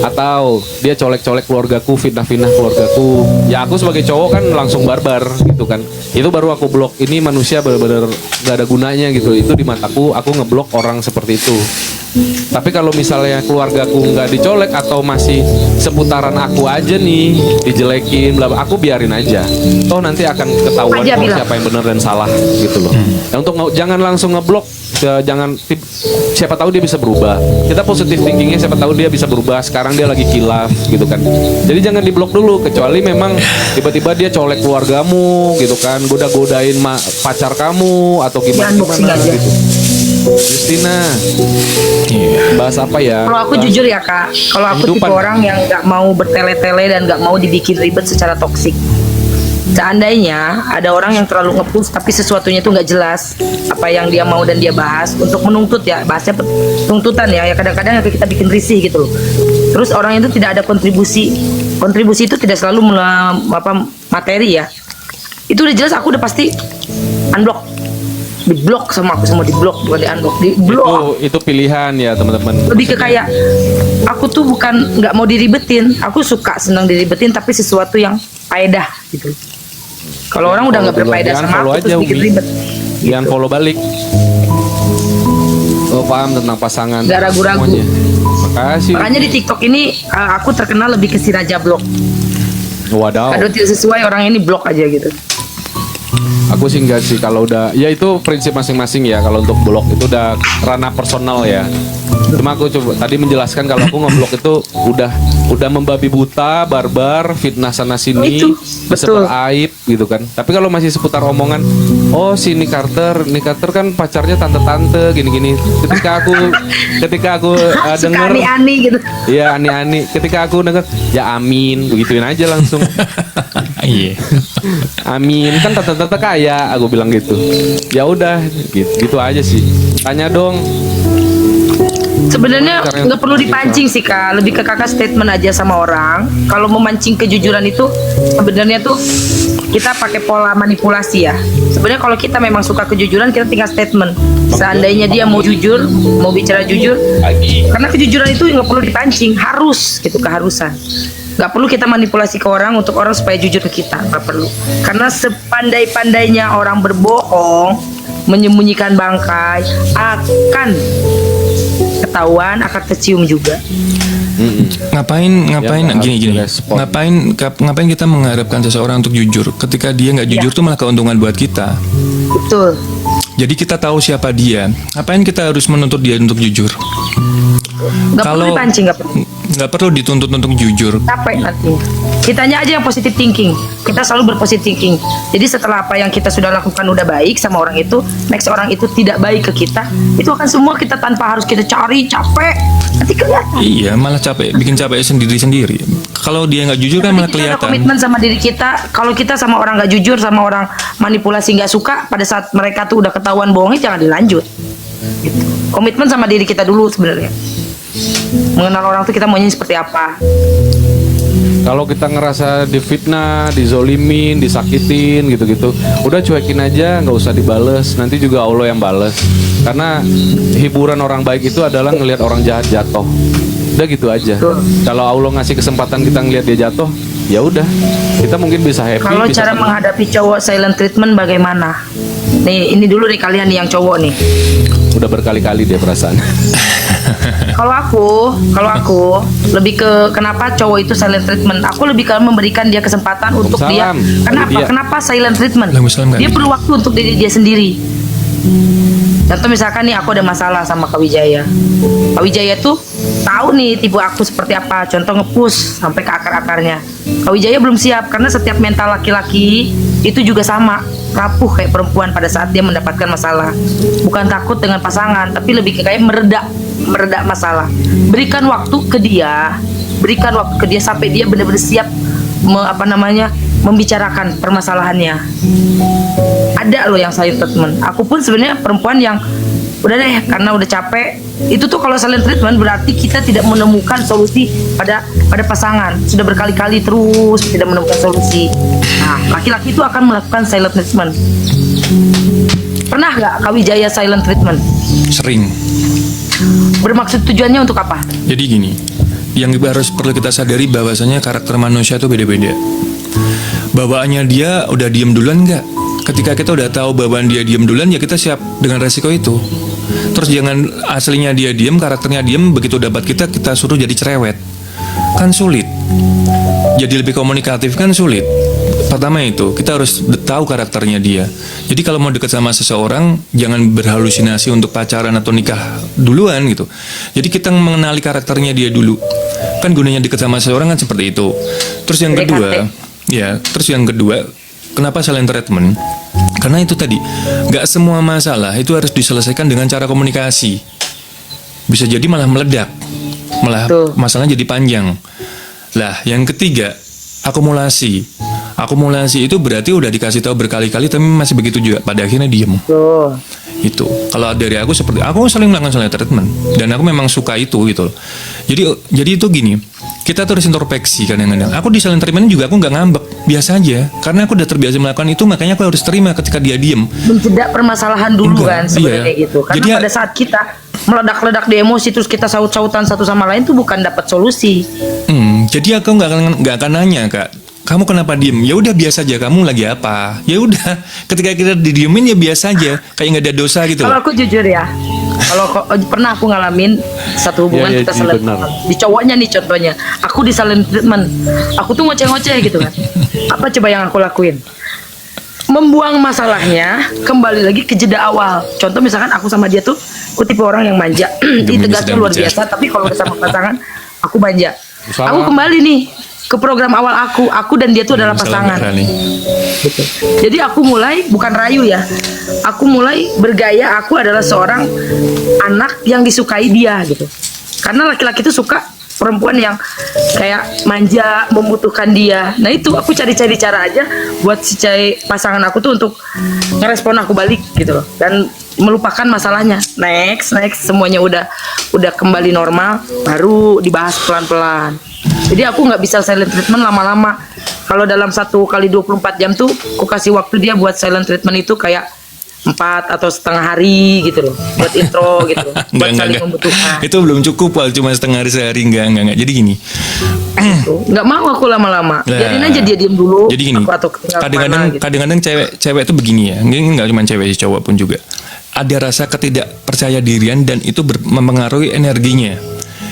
Speaker 3: atau dia colek-colek keluargaku, fitnah-fitnah keluargaku. Ya aku sebagai cowok kan langsung barbar gitu kan. Itu baru aku blok. Ini manusia benar-benar gak ada gunanya gitu. Itu di mataku, aku ngeblok orang seperti itu. Tapi kalau misalnya keluargaku nggak dicolek atau masih seputaran aku aja nih dijelekin, aku biarin aja. Toh nanti akan ketahuan siapa yang benar dan salah gitu loh. Ya, jangan langsung ngeblok. Siapa tahu dia bisa berubah. Kita positif thinkingnya, siapa tahu dia bisa berubah. Sekarang dia lagi kilaf gitu kan. Jadi jangan diblok dulu, kecuali memang tiba-tiba dia colek keluargamu gitu kan, goda-godain pacar kamu atau gimana gitu. Justina, bahas apa ya?
Speaker 2: Kalau aku jujur ya Kak, kalau aku tipe orang yang nggak mau bertele-tele dan nggak mau dibikin ribet secara toksik. Seandainya ada orang yang terlalu nge-push tapi sesuatunya itu nggak jelas apa yang dia mau dan dia bahas untuk menuntut ya, bahasnya tuntutan ya kadang-kadang kita bikin risih gitu loh. Terus orang itu tidak ada kontribusi itu tidak selalu materi ya. Itu udah jelas aku udah pasti unblock. Diblok sama aku, semua diblok, bukan di unblock, diblok.
Speaker 3: Itu pilihan ya teman-teman.
Speaker 2: Lebih ke kayak aku tuh bukan nggak mau diribetin, aku senang diribetin tapi sesuatu yang faedah gitu. Kalau orang udah nggak berfaedah sama aku terus bikin ribet.
Speaker 3: Jangan follow balik. Lo paham tentang pasangan.
Speaker 2: Gak ragu-ragu.
Speaker 3: Makasih.
Speaker 2: Makanya di TikTok ini aku terkenal lebih ke si Raja Blok.
Speaker 3: Wadaw.
Speaker 2: Kalau tidak sesuai orang ini blok aja gitu.
Speaker 3: Aku sih enggak sih, kalau udah ya itu prinsip masing-masing ya. Kalau untuk blok itu udah ranah personal ya. Cuma aku coba tadi menjelaskan kalau aku ngeblok itu udah udah membabi buta, barbar, fitnah sana sini,
Speaker 2: Itu, betul.
Speaker 3: sebar aib gitu kan. Tapi kalau masih seputar omongan, oh si Nick Carter kan pacarnya tante-tante gini-gini. Ketika aku
Speaker 2: Suka
Speaker 3: denger,
Speaker 2: aneh-aneh gitu.
Speaker 3: ya ani-ani. Ketika aku denger, ya amin, begituin aja langsung.
Speaker 1: Iya.
Speaker 3: Amin, kan tante-tante kaya, aku bilang gitu. Ya udah, gitu aja sih. Tanya dong.
Speaker 2: Sebenarnya nggak perlu dipancing sih Kak, lebih ke kakak statement aja sama orang. Kalau memancing kejujuran itu sebenarnya tuh kita pakai pola manipulasi ya. Sebenarnya kalau kita memang suka kejujuran, kita tinggal statement. Seandainya dia mau jujur, mau bicara jujur, karena kejujuran itu nggak perlu dipancing, harus gitu, keharusan. Nggak perlu kita manipulasi ke orang untuk orang supaya jujur ke kita, nggak perlu. Karena sepandai-pandainya orang berbohong, menyembunyikan bangkai, akan ketahuan, akan tercium juga.
Speaker 1: Ngapain
Speaker 3: Ya,
Speaker 1: gini
Speaker 3: harus direspon.
Speaker 1: ngapain kita mengharapkan seseorang untuk jujur ketika dia nggak jujur tuh malah keuntungan buat kita.
Speaker 2: Betul.
Speaker 1: Jadi kita tahu siapa dia, ngapain kita harus menuntut dia untuk jujur?
Speaker 2: Nggak perlu dipancing,
Speaker 1: nggak perlu dituntut untuk jujur.
Speaker 2: capek nanti. Kitanya aja yang positive thinking. Kita selalu berpositive thinking. Jadi setelah apa yang kita sudah lakukan udah baik sama orang itu, next orang itu tidak baik ke kita, itu akan semua kita tanpa harus kita cari, capek. Nanti kelihatan.
Speaker 1: Iya, malah bikin capek sendiri. Kalau dia nggak jujur kan malah
Speaker 2: Kita ada
Speaker 1: kelihatan.
Speaker 2: komitmen sama diri kita. Kalau kita sama orang nggak jujur, sama orang manipulasi nggak suka, pada saat mereka tuh udah ketahuan bohongnya, jangan dilanjut. Gitu. Komitmen sama diri kita dulu sebenarnya. Mengenal orang tuh kita maunya seperti apa.
Speaker 3: Kalau kita ngerasa difitnah, dizolimin, disakitin gitu-gitu, udah cuekin aja, nggak usah dibales. Nanti juga Allah yang bales. Karena hiburan orang baik itu adalah ngelihat orang jahat jatuh. Udah gitu aja.
Speaker 2: Betul.
Speaker 3: Kalau Allah ngasih kesempatan kita ngelihat dia jatuh, ya udah. Kita mungkin bisa happy.
Speaker 2: Kalau
Speaker 3: bisa
Speaker 2: cara
Speaker 3: senang.
Speaker 2: menghadapi cowok silent treatment bagaimana? Nih, ini dulu nih kalian nih yang cowok nih.
Speaker 3: Udah berkali-kali dia perasaan.
Speaker 2: Kalau aku lebih ke kenapa cowok itu silent treatment. Aku lebih ke memberikan dia kesempatan untuk dia.
Speaker 3: Waalaikumsalam.
Speaker 2: Kenapa?
Speaker 3: Dia.
Speaker 2: Kenapa silent treatment?
Speaker 1: Waalaikumsalam, Kak.
Speaker 2: Dia perlu waktu untuk diri dia sendiri. Contoh misalkan nih aku ada masalah sama Kak Wijaya. Kak Wijaya tuh tahu nih tipe aku seperti apa. Contoh nge-push sampai ke akar-akarnya. Kak Wijaya belum siap karena setiap mental laki-laki itu juga sama, rapuh kayak perempuan pada saat dia mendapatkan masalah. Bukan takut dengan pasangan, tapi lebih ke kayak meredak masalah. Berikan waktu ke dia, sampai dia benar-benar siap membicarakan permasalahannya. Ada loh yang silent treatment. Aku pun sebenarnya perempuan yang udah deh, karena udah capek. Itu tuh kalau silent treatment berarti kita tidak menemukan solusi pada pasangan. Sudah berkali-kali terus tidak menemukan solusi. Nah, laki-laki itu akan melakukan silent treatment. Pernah nggak Kak Wijaya silent treatment?
Speaker 1: Sering.
Speaker 2: Bermaksud tujuannya untuk apa?
Speaker 1: Jadi gini, yang perlu kita sadari bahwasanya karakter manusia itu beda-beda. Bawaannya dia udah diem duluan nggak? Ketika kita udah tahu bawaan dia diem duluan, ya kita siap dengan resiko itu. Terus jangan aslinya dia diem, karakternya diem, begitu dapat kita suruh jadi cerewet. Kan sulit. Jadi lebih komunikatif kan sulit. Pertama itu, kita harus tahu karakternya dia. Jadi kalau mau dekat sama seseorang, jangan berhalusinasi untuk pacaran atau nikah duluan gitu. Jadi kita mengenali karakternya dia dulu. Kan gunanya dekat sama seseorang kan seperti itu. Terus yang kedua, kenapa silent treatment? Karena itu tadi, nggak semua masalah itu harus diselesaikan dengan cara komunikasi. Bisa jadi malah meledak, malah masalahnya jadi panjang. Lah, yang ketiga, akumulasi. Akumulasi itu berarti udah dikasih tahu berkali-kali tapi masih begitu juga. Pada akhirnya diem. Itu. Kalau dari aku aku sering melakukan silent treatment dan aku memang suka itu gitu. Jadi itu gini. Kita terus introspeksi kadang-kadang. Aku di silent treatment juga aku nggak ngambek, biasa aja. Karena aku udah terbiasa melakukan itu, makanya aku harus terima ketika dia diem.
Speaker 2: Menjeda permasalahan dulu
Speaker 1: Enggak,
Speaker 2: kan sebenarnya
Speaker 1: iya.
Speaker 2: gitu. Karena
Speaker 1: Jadi
Speaker 2: pada saat kita meledak-ledak di emosi terus kita saut-sautan satu sama lain tuh bukan dapat solusi.
Speaker 1: Jadi aku nggak akan nanya, Kak, kamu kenapa diem? Ya udah biasa aja, kamu lagi apa? Ya udah, ketika kita didiemin ya biasa aja, kayak nggak ada dosa gitu.
Speaker 2: Kalau aku jujur ya, pernah aku ngalamin satu hubungan
Speaker 3: Ya,
Speaker 2: kita
Speaker 3: Ji,
Speaker 2: silent
Speaker 3: benar.
Speaker 2: treatment. Di cowoknya nih contohnya, aku di silent treatment, aku tuh ngoceh-ngoceh gitu kan. Apa coba yang aku lakuin? Membuang masalahnya, kembali lagi ke jeda awal. Contoh misalkan aku sama dia tuh, aku tipe orang yang manja, di tegasnya luar biasa. Tapi kalau sama pasangan, aku manja.
Speaker 3: Salah.
Speaker 2: Aku kembali nih ke program awal aku dan dia tuh adalah
Speaker 1: Salah
Speaker 2: pasangan.
Speaker 1: merah nih.
Speaker 2: Gitu. Jadi aku mulai bukan rayu ya, aku mulai bergaya aku adalah seorang anak yang disukai dia gitu. Karena laki-laki itu suka perempuan yang kayak manja, membutuhkan dia. Nah itu aku cari-cari cara aja buat si pasangan aku tuh untuk ngerespon aku balik gitu loh, dan melupakan masalahnya. Next semuanya udah kembali normal, baru dibahas pelan-pelan. Jadi aku nggak bisa silent treatment lama-lama. Kalau dalam 1 kali 24 jam tuh aku kasih waktu dia buat silent treatment itu kayak 4 atau setengah hari gitu loh, buat intro gitu loh, buat saling membutuhkan.
Speaker 1: Itu belum cukup, Wal, cuma setengah hari sehari. Enggak. Jadi gini.
Speaker 2: Nggak mau aku lama-lama.
Speaker 1: Lah.
Speaker 2: Biarin aja dia diem dulu.
Speaker 1: Jadi gini.
Speaker 2: Aku atau ketinggalan
Speaker 1: Kadang-kadang
Speaker 2: kemana gitu.
Speaker 1: kadang-kadang cewek itu begini ya. Nggak cuma cewek sih, cowok pun juga. Ada rasa ketidakpercaya dirian dan itu mempengaruhi energinya.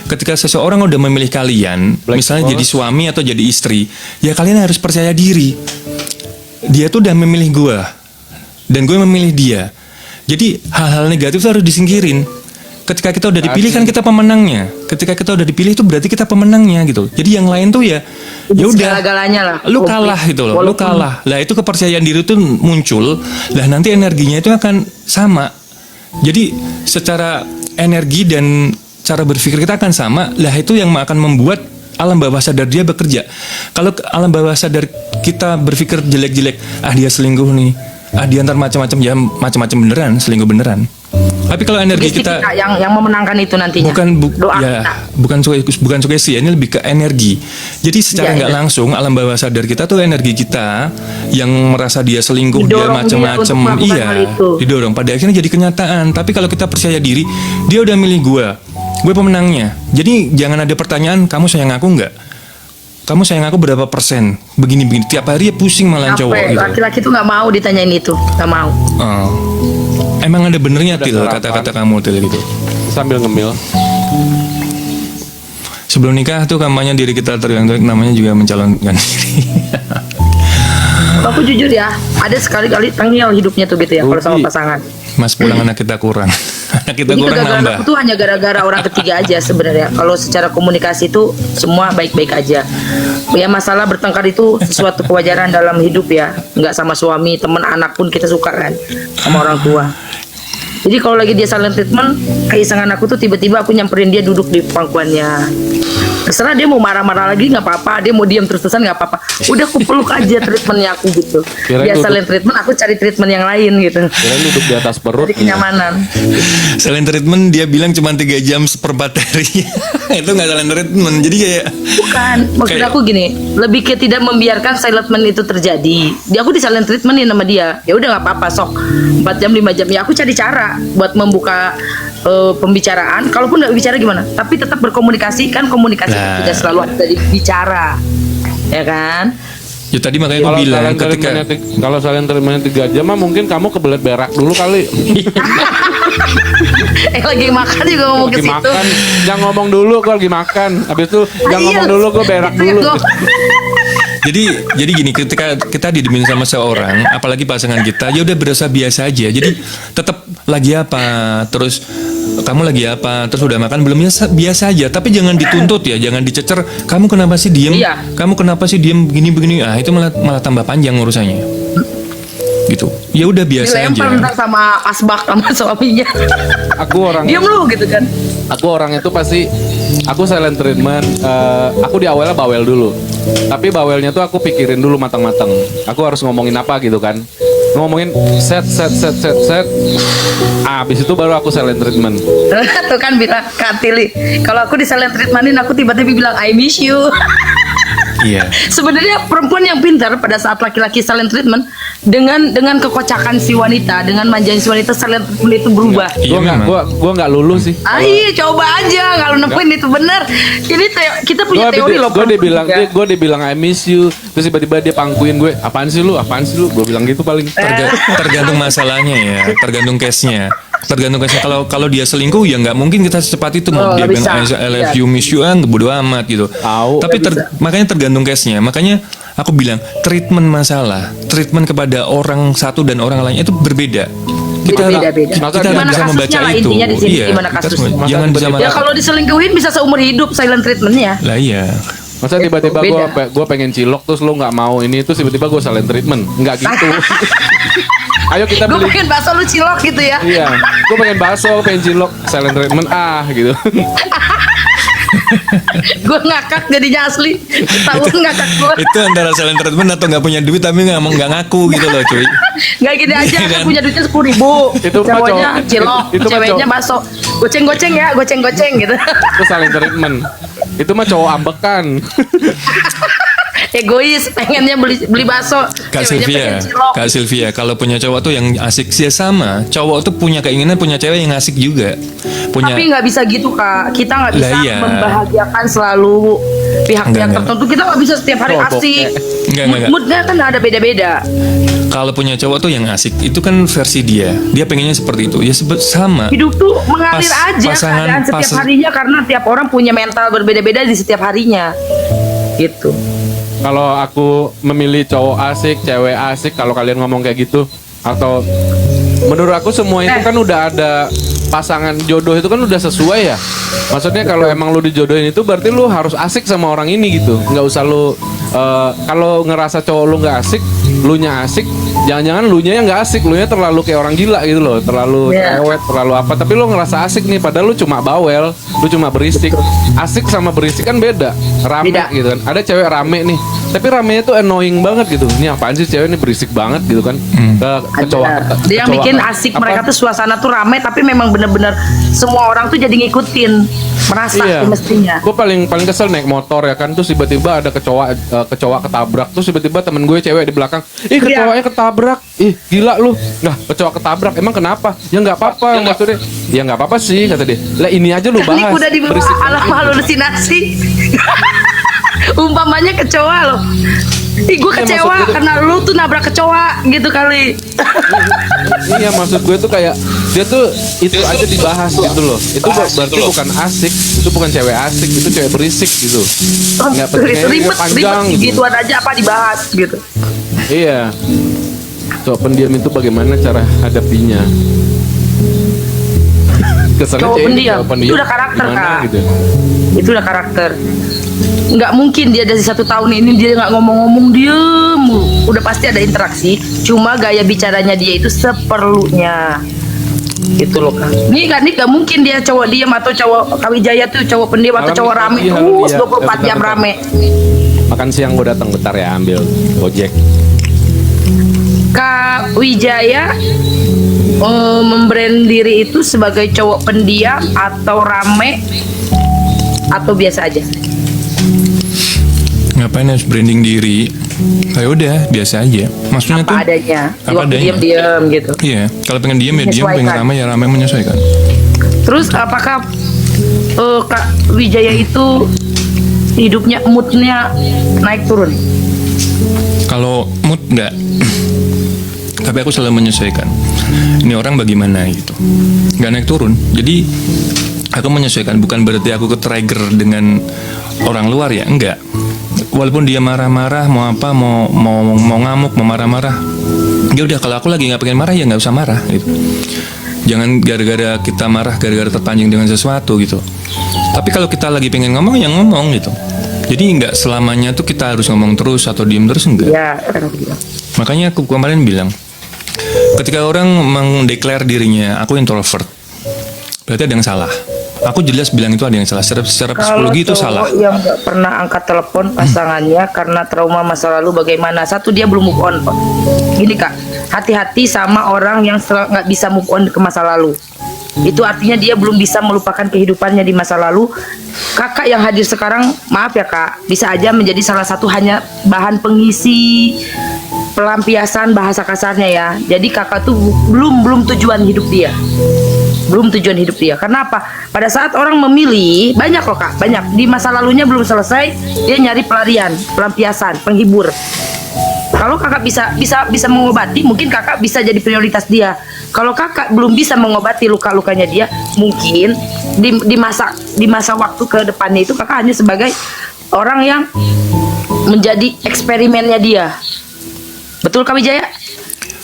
Speaker 1: Ketika seseorang udah memilih kalian, misalnya jadi suami atau jadi istri, ya kalian harus percaya diri. Dia tuh udah memilih gua dan gue memilih dia. Jadi hal-hal negatif tuh harus disingkirin. Ketika kita udah dipilih kan kita pemenangnya. Ketika kita udah dipilih itu berarti kita pemenangnya gitu. Jadi yang lain tuh ya udah
Speaker 2: segala-galanya lah.
Speaker 1: lu kalah gitu loh. Lu kalah. Lah itu kepercayaan diri tuh muncul. Lah nanti energinya itu akan sama. Jadi secara energi dan cara berpikir kita akan sama. Lah itu yang akan membuat alam bawah sadar dia bekerja. Kalau alam bawah sadar kita berpikir jelek-jelek, dia selingkuh nih, dia ntar macam-macam, ya macam-macam beneran, selingkuh beneran. Tapi kalau energi kita
Speaker 2: yang memenangkan itu nantinya. Doa kita.
Speaker 1: bukan sugesti, ini lebih ke energi. Jadi secara nggak langsung alam bawah sadar kita tuh energi kita yang merasa dia selingkuh, dia macam-macam, didorong. Pada akhirnya jadi kenyataan. Tapi kalau kita percaya diri, dia udah milih gue pemenangnya. Jadi jangan ada pertanyaan, kamu sayang aku nggak? Kamu sayang aku berapa persen? Begini-begini. Tiap hari ya pusing malah cowok gitu.
Speaker 2: Laki-laki tuh nggak mau ditanyain itu, nggak mau.
Speaker 1: Emang ada benernya Til kata-kata kamu Til gitu.
Speaker 3: Sambil ngemil.
Speaker 1: Sebelum nikah tuh kampanye diri kita tergantung, namanya juga mencalonkan diri.
Speaker 2: Aku jujur ya, ada sekali-kali tengil hidupnya tuh gitu ya kalau sama pasangan.
Speaker 1: Mas pulang anak kita kurang. Anak kita
Speaker 2: Jadi
Speaker 1: kurang
Speaker 2: kegagalan
Speaker 1: nambah.
Speaker 2: aku tuh hanya gara-gara orang ketiga aja sebenarnya. Kalau secara komunikasi itu semua baik-baik aja. Ya masalah bertengkar itu sesuatu kewajaran dalam hidup ya. Nggak sama suami, teman, anak pun kita suka kan sama orang tua. Jadi kalau lagi dia silent treatment, keisengan aku tuh tiba-tiba aku nyamperin dia duduk di pangkuannya. Terserah dia mau marah-marah lagi nggak apa-apa, dia mau diam terus-terusan nggak apa-apa. Udah aku peluk aja treatmentnya aku gitu. Dia silent treatment, aku cari treatment yang lain gitu.
Speaker 3: Kira duduk di atas perut.
Speaker 2: Jadi kenyamanan.
Speaker 1: Silent treatment dia bilang cuma 3 jam per bateri. Itu nggak silent treatment. Jadi kayak
Speaker 2: Bukan, maksud
Speaker 1: Kayak-
Speaker 2: aku gini, lebih ke tidak membiarkan silent itu terjadi. Aku di silent treatmentin sama dia. Ya udah nggak apa-apa, sok 4 jam 5 jam. Ya aku cari cara buat membuka pembicaraan. Kalaupun nggak bicara gimana, tapi tetap berkomunikasi kan, komunikasi
Speaker 1: Nah.
Speaker 2: tidak selalu ada di bicara, ya kan?
Speaker 1: ya tadi makanya gue bilang
Speaker 3: Kalau silent treatment 3 jam mah mungkin kamu kebelet berak dulu kali.
Speaker 2: Lagi makan juga ngomong ke
Speaker 3: Lagi
Speaker 2: situ.
Speaker 3: makan, jangan ngomong dulu gue lagi makan. Habis itu jangan ngomong dulu gue berak
Speaker 2: Gitu ya,
Speaker 3: dulu.
Speaker 2: Dok.
Speaker 1: jadi gini, ketika kita didemin sama seorang, apalagi pasangan kita, ya udah berasa biasa aja. Jadi tetap lagi apa, terus kamu lagi apa, terus udah makan belum, ya biasa aja. Tapi jangan dituntut ya, jangan dicecer. Kamu kenapa sih diem?
Speaker 2: Iya.
Speaker 1: Kamu kenapa sih diem begini-begini? Itu malah tambah panjang urusannya. Gitu. Ya udah biasa
Speaker 2: Dilempar
Speaker 1: aja.
Speaker 2: ntar sama asbak sama suaminya.
Speaker 3: Aku orang
Speaker 2: Diam lu gitu kan.
Speaker 3: Aku orang itu pasti aku silent treatment. Aku di awalnya bawel dulu. Tapi bawelnya tuh aku pikirin dulu matang-matang. Aku harus ngomongin apa gitu kan. Ngomongin set. Abis itu baru aku silent treatment.
Speaker 2: Tuh kan bilang Kak Tili, kalau aku di silent treatmentin aku tiba-tiba bilang I miss you.
Speaker 1: Iya.
Speaker 2: Sebenarnya perempuan yang pintar pada saat laki-laki silent treatment dengan kekocakan si wanita, dengan manjain si wanita, silent treatment itu berubah.
Speaker 1: Iya, memang.
Speaker 3: Gua nggak lulus sih.
Speaker 2: Iya, coba aja kalau nemuin itu bener. Ini kita punya teori loh.
Speaker 3: Gue
Speaker 2: perempuan juga.
Speaker 3: dibilang I miss you. Terus tiba-tiba dia pangkuin gue. Apaan sih lu? Gue bilang gitu paling.
Speaker 1: Tergantung masalahnya ya, tergantung case-nya. Tergantung case-nya. Kalau dia selingkuh ya nggak mungkin kita secepat itu mau dia
Speaker 2: nggak
Speaker 1: bilang
Speaker 2: bisa.
Speaker 1: I love you, miss you, bodo amat gitu.
Speaker 3: Tahu.
Speaker 1: Tapi makanya tergantung case-nya. Makanya aku bilang treatment masalah, treatment kepada orang satu dan orang lain itu berbeda. kita
Speaker 2: Beda-beda.
Speaker 3: Maka
Speaker 1: kita
Speaker 2: Gimana
Speaker 1: bisa
Speaker 2: kasusnya
Speaker 1: membaca
Speaker 2: lah,
Speaker 1: itu.
Speaker 2: intinya di sini,
Speaker 1: Iya,
Speaker 2: gimana
Speaker 1: kita
Speaker 2: kasusnya.
Speaker 1: jangan
Speaker 3: Masa
Speaker 1: bisa
Speaker 2: Ya kalau diselingkuhin bisa seumur hidup silent treatmentnya.
Speaker 1: lah iya.
Speaker 3: Masa tiba-tiba
Speaker 2: Beda.
Speaker 3: gue pengen cilok terus lu nggak mau ini, terus tiba-tiba gue silent treatment, nggak gitu. Ayo kita
Speaker 2: Gue
Speaker 3: beli.
Speaker 2: pengen bakso lu cilok gitu ya.
Speaker 3: Iya, gue pengen bakso, pengen cilok, silent treatment gitu.
Speaker 2: Gue ngakak jadinya asli. Tahun ngakak gue.
Speaker 1: Itu antara silent treatment atau nggak punya duit tapi nggak ngaku gitu loh cuy.
Speaker 2: Nggak gini aja,
Speaker 1: Iya
Speaker 2: aku
Speaker 1: kan?
Speaker 2: punya duitnya 10.000.
Speaker 3: Itu mah
Speaker 2: Cowoknya
Speaker 3: cowok.
Speaker 2: cilok,
Speaker 3: Itu mah
Speaker 2: ceweknya
Speaker 3: cowok.
Speaker 2: bakso. Goceng-goceng ya, goceng-goceng gitu.
Speaker 3: Terus silent treatment. Itu mah cowok ambekan.
Speaker 2: Egois, pengennya beli bakso.
Speaker 1: Kak
Speaker 2: Ceweknya
Speaker 1: Sylvia,
Speaker 2: pengen cilok.
Speaker 1: Kak Sylvia, kalau punya cowok tuh yang asik sih sama. Cowok tuh punya keinginan punya cewek yang asik juga. Punya
Speaker 2: Tapi nggak bisa gitu kak. Kita nggak bisa
Speaker 1: Lah, iya.
Speaker 2: membahagiakan selalu pihak-pihak
Speaker 1: Enggak.
Speaker 2: tertentu. Kita nggak bisa setiap hari
Speaker 3: Cowok,
Speaker 2: asik.
Speaker 1: Enggak.
Speaker 2: Moodnya kan ada beda-beda.
Speaker 1: kalau punya cowok tuh yang asik itu kan versi dia. Dia pengennya seperti itu. Ya sama.
Speaker 2: Hidup tuh mengalir aja
Speaker 1: pasangan-
Speaker 2: keadaan setiap
Speaker 1: pas-
Speaker 2: harinya karena tiap orang punya mental berbeda-beda di setiap harinya. Gitu.
Speaker 3: Kalau aku memilih cowok asik, cewek asik, kalau kalian ngomong kayak gitu, atau menurut aku semua itu kan udah ada pasangan jodoh itu kan udah sesuai ya. Maksudnya kalau emang lu dijodohin itu berarti lu harus asik sama orang ini gitu. Nggak usah lu kalau ngerasa cowok lu nggak asik, lu nya asik, jangan-jangan lu nya yang nggak asik, lu nya terlalu kayak orang gila gitu loh, terlalu
Speaker 2: Iya.
Speaker 3: cewek, terlalu apa. Tapi lu ngerasa asik nih, padahal lu cuma bawel, lu cuma berisik. Asik sama berisik kan beda, rame
Speaker 2: Beda.
Speaker 3: gitu kan. Ada cewek rame nih, tapi ramenya tuh annoying banget gitu. Ini apaan sih cewek ini berisik banget gitu kan? Kecoa.
Speaker 2: Ada. Dia yang bikin asik mereka tuh suasana tuh rame tapi memang bener-bener semua orang tuh jadi ngikutin merasa
Speaker 3: Iya.
Speaker 2: mestinya.
Speaker 3: Gue paling kesel naik motor ya kan, terus tiba-tiba ada kecoa ketabrak, terus tiba-tiba temen gue cewek di belakang, ih kecoanya ketabrak, ih gila lu, nah kecoa ketabrak, emang kenapa? Ya nggak apa-apa, maksudnya, ya nggak apa-apa sih kata dia. Lah ini aja lu
Speaker 2: Ini
Speaker 3: bahas.
Speaker 2: udah dibawa
Speaker 3: berisik.
Speaker 2: alam halusinasi. Umpamanya kecoa loh. Ih gue
Speaker 3: Iya,
Speaker 2: kecewa
Speaker 3: maksud gue-
Speaker 2: karena lu tuh nabrak kecoa gitu kali.
Speaker 3: Iya maksud gue tuh kayak dia tuh itu aja dibahas gitu loh. Itu berarti bukan asik, itu bukan cewek asik, itu cewek berisik gitu. Nggak penting
Speaker 2: Ribet,
Speaker 3: panjang
Speaker 2: ribet,
Speaker 3: gitu.
Speaker 2: gituan aja apa dibahas gitu.
Speaker 3: Iya. Cowok pendiam itu bagaimana cara hadapinya? Kesannya
Speaker 2: Cowok
Speaker 3: cewek
Speaker 2: pendiam,
Speaker 3: cowok
Speaker 2: itu udah karakter,
Speaker 3: gimana
Speaker 2: Kak.
Speaker 3: gitu.
Speaker 2: Itu udah karakter. Nggak mungkin dia dari 1 tahun ini dia nggak ngomong-ngomong, diem mulu. Udah pasti ada interaksi, cuma gaya bicaranya dia itu seperlunya gitu loh kan. Ini nggak mungkin dia cowok diem atau cowok Kawijaya tuh cowok pendiam atau
Speaker 3: Malam
Speaker 2: cowok rame
Speaker 3: iya,
Speaker 2: terus
Speaker 3: iya.
Speaker 2: 24 jam
Speaker 3: Bentar.
Speaker 2: rame.
Speaker 3: Makan siang gue datang bentar ya ambil Gojek.
Speaker 2: Kak Wijaya membrand diri itu sebagai cowok pendiam atau rame atau biasa aja?
Speaker 1: Ngapain harus branding diri? Kayak udah biasa aja. Maksudnya tuh
Speaker 2: Apa adanya. Di
Speaker 1: apa
Speaker 2: waktu
Speaker 1: adanya.
Speaker 2: diam gitu.
Speaker 1: Iya, kalau pengen diem ya diem, pengen
Speaker 2: Menyesuaikan.
Speaker 1: ramai ya ramai, menyesuaikan.
Speaker 2: Terus apakah Kak Wijaya itu hidupnya moodnya naik turun?
Speaker 1: Kalau mood enggak. Tapi aku selalu menyesuaikan. Ini orang bagaimana gitu. Nggak naik turun. Jadi aku menyesuaikan, bukan berarti aku ke-trigger dengan orang luar ya, enggak. Walaupun dia marah-marah, mau apa, mau ngamuk, mau marah-marah. Ya udah, kalau aku lagi nggak pengen marah ya nggak usah marah gitu. Jangan gara-gara kita marah, gara-gara terpancing dengan sesuatu gitu. Tapi kalau kita lagi pengen ngomong ya ngomong gitu. Jadi nggak selamanya tuh kita harus ngomong terus atau diem terus, enggak.
Speaker 2: Ya, kan aku bilang.
Speaker 1: Makanya aku kemarin bilang, ketika orang mendeklar dirinya aku introvert, berarti ada yang salah. Aku jelas bilang itu ada yang salah. Secara psikologi itu salah.
Speaker 2: Kalau yang nggak pernah angkat telepon pasangannya karena trauma masa lalu bagaimana? Satu, dia belum move on. Gini Kak, hati-hati sama orang yang nggak bisa move on ke masa lalu. Itu artinya dia belum bisa melupakan kehidupannya di masa lalu. Kakak yang hadir sekarang, maaf ya Kak, bisa aja menjadi salah satu hanya bahan pengisi, pelampiasan bahasa kasarnya ya. Jadi kakak tuh belum tujuan hidup dia. Belum tujuan hidup dia. Karena apa? Pada saat orang memilih, banyak loh Kak, banyak. Di masa lalunya belum selesai, dia nyari pelarian, pelampiasan, penghibur. Kalau kakak bisa mengobati, mungkin kakak bisa jadi prioritas dia. Kalau kakak belum bisa mengobati luka-lukanya dia, mungkin di masa waktu ke depannya itu kakak hanya sebagai orang yang menjadi eksperimennya dia. Betul Kak Wijaya?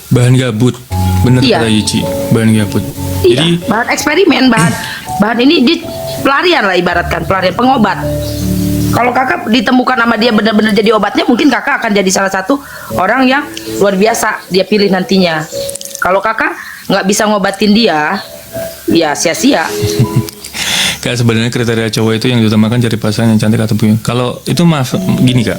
Speaker 1: Bahan gabut. Bener
Speaker 2: Iya.
Speaker 1: kata Yici, bahan gaput.
Speaker 2: Iya,
Speaker 1: Jadi
Speaker 2: bahan eksperimen, bahan ini di pelarian lah, ibaratkan pelarian pengobat. Kalau kakak ditemukan sama dia benar-benar jadi obatnya, mungkin kakak akan jadi salah satu orang yang luar biasa dia pilih nantinya. Kalau kakak nggak bisa ngobatin dia, ya sia-sia.
Speaker 1: Kak, sebenarnya kriteria cowok itu yang diutamakan cari pasangan yang cantik atau punya. Kalau itu maaf gini Kak,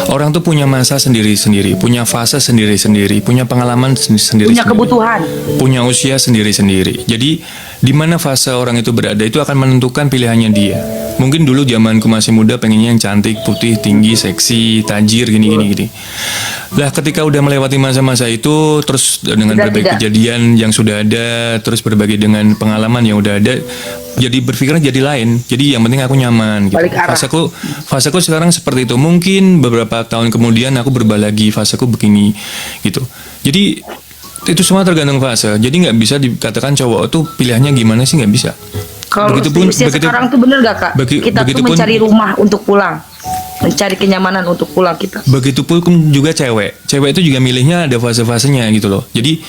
Speaker 1: orang tuh punya masa sendiri-sendiri, punya fase sendiri-sendiri, punya pengalaman sendiri-sendiri,
Speaker 2: Punya kebutuhan.
Speaker 1: punya usia sendiri-sendiri. Jadi di mana fase orang itu berada itu akan menentukan pilihannya dia. Mungkin dulu zamanku masih muda pengennya yang cantik, putih, tinggi, seksi, tajir, gini. Lah ketika udah melewati masa-masa itu, terus dengan berbagai kejadian yang sudah ada, terus berbagai dengan pengalaman yang udah ada, jadi berpikirnya jadi lain. Jadi yang penting aku nyaman gitu.
Speaker 2: Balik arah.
Speaker 1: Faseku sekarang seperti itu. Mungkin beberapa tahun kemudian aku berubah lagi, faseku begini gitu. Jadi itu semua tergantung fase. Jadi nggak bisa dikatakan cowok tuh pilihannya gimana sih, nggak bisa.
Speaker 2: Kalau usia sekarang tuh bener gak Kak? Kita tuh mencari rumah untuk pulang, mencari kenyamanan untuk pulang kita.
Speaker 1: Begitupun juga cewek. Cewek itu juga milihnya ada fase-fasenya gitu loh. Jadi